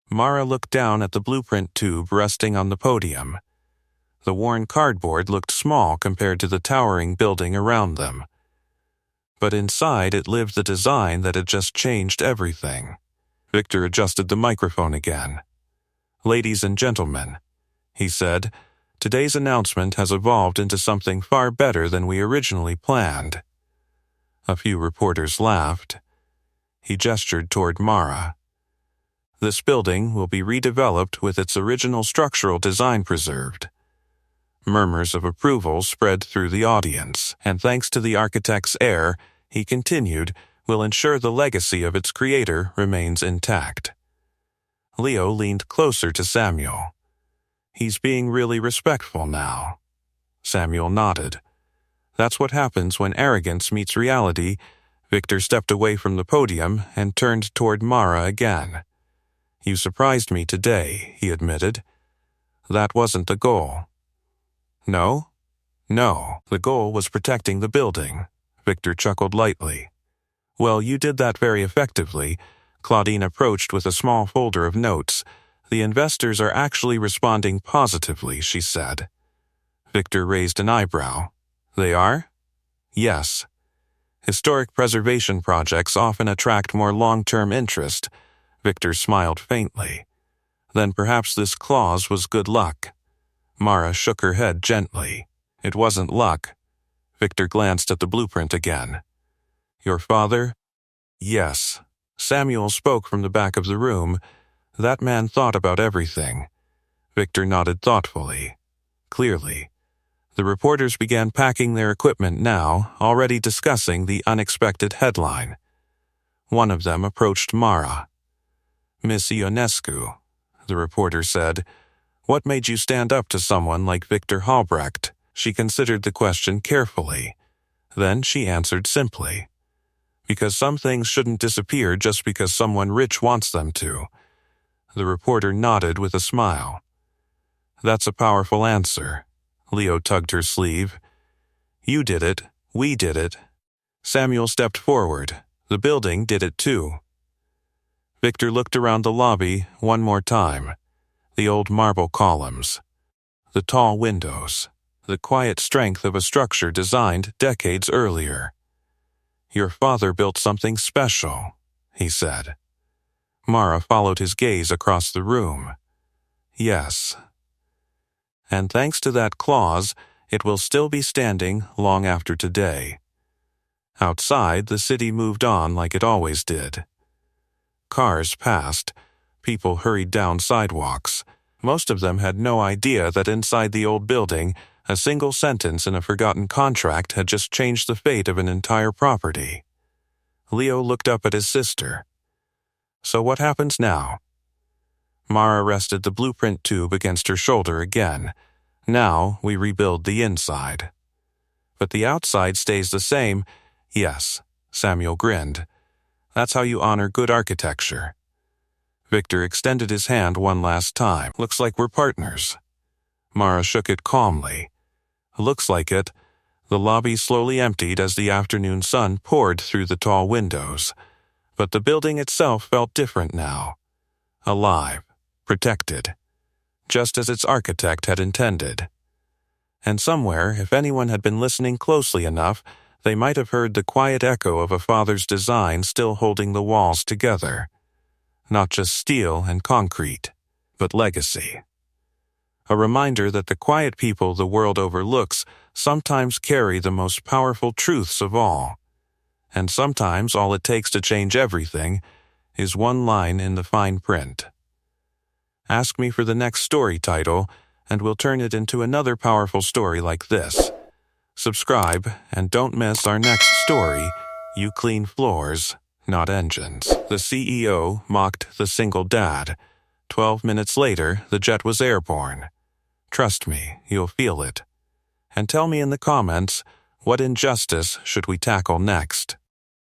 Mara looked down at the blueprint tube resting on the podium. The worn cardboard looked small compared to the towering building around them. But inside it lived the design that had just changed everything. Victor adjusted the microphone again. "Ladies and gentlemen," he said, "today's announcement has evolved into something far better than we originally planned." A few reporters laughed. He gestured toward Mara. "This building will be redeveloped with its original structural design preserved." Murmurs of approval spread through the audience, and thanks to the architect's heir, he continued, will ensure the legacy of its creator remains intact. Leo leaned closer to Samuel. "He's being really respectful now." Samuel nodded. "That's what happens when arrogance meets reality." Victor stepped away from the podium and turned toward Mara again. "You surprised me today," he admitted. "That wasn't the goal." "No? No, the goal was protecting the building." Victor chuckled lightly. "Well, you did that very effectively." Claudine approached with a small folder of notes. "The investors are actually responding positively," she said. Victor raised an eyebrow. "They are?" "Yes. Historic preservation projects often attract more long-term interest." Victor smiled faintly. "Then perhaps this clause was good luck." Mara shook her head gently. "It wasn't luck." Victor glanced at the blueprint again. "Your father?" "Yes." Samuel spoke from the back of the room. "That man thought about everything." Victor nodded thoughtfully. "Clearly." The reporters began packing their equipment now, already discussing the unexpected headline. One of them approached Mara. "Miss Ionescu," the reporter said, "what made you stand up to someone like Victor Halbrecht?" She considered the question carefully. Then she answered simply, "Because some things shouldn't disappear just because someone rich wants them to." The reporter nodded with a smile. "That's a powerful answer." Leo tugged her sleeve. "You did it. We did it." Samuel stepped forward. "The building did it too." Victor looked around the lobby one more time. The old marble columns, the tall windows, the quiet strength of a structure designed decades earlier. "Your father built something special," he said. Mara followed his gaze across the room. "Yes. And thanks to that clause, it will still be standing long after today." Outside, the city moved on like it always did. Cars passed. People hurried down sidewalks. Most of them had no idea that inside the old building, a single sentence in a forgotten contract had just changed the fate of an entire property. Leo looked up at his sister. "So what happens now?" Mara rested the blueprint tube against her shoulder again. "Now we rebuild the inside." "But the outside stays the same." "Yes," Samuel grinned. "That's how you honor good architecture." Victor extended his hand one last time. "Looks like we're partners." Mara shook it calmly. "Looks like it." The lobby slowly emptied as the afternoon sun poured through the tall windows. But the building itself felt different now. Alive, protected, just as its architect had intended. And somewhere, if anyone had been listening closely enough, they might have heard the quiet echo of a father's design still holding the walls together. Not just steel and concrete, but legacy. A reminder that the quiet people the world overlooks sometimes carry the most powerful truths of all. And sometimes all it takes to change everything is one line in the fine print. Ask me for the next story title, and we'll turn it into another powerful story like this. Subscribe, and don't miss our next story, You Clean Floors, Not Engines. The CEO mocked the single dad. 12 minutes later, the jet was airborne. Trust me, you'll feel it. And tell me in the comments, what injustice should we tackle next?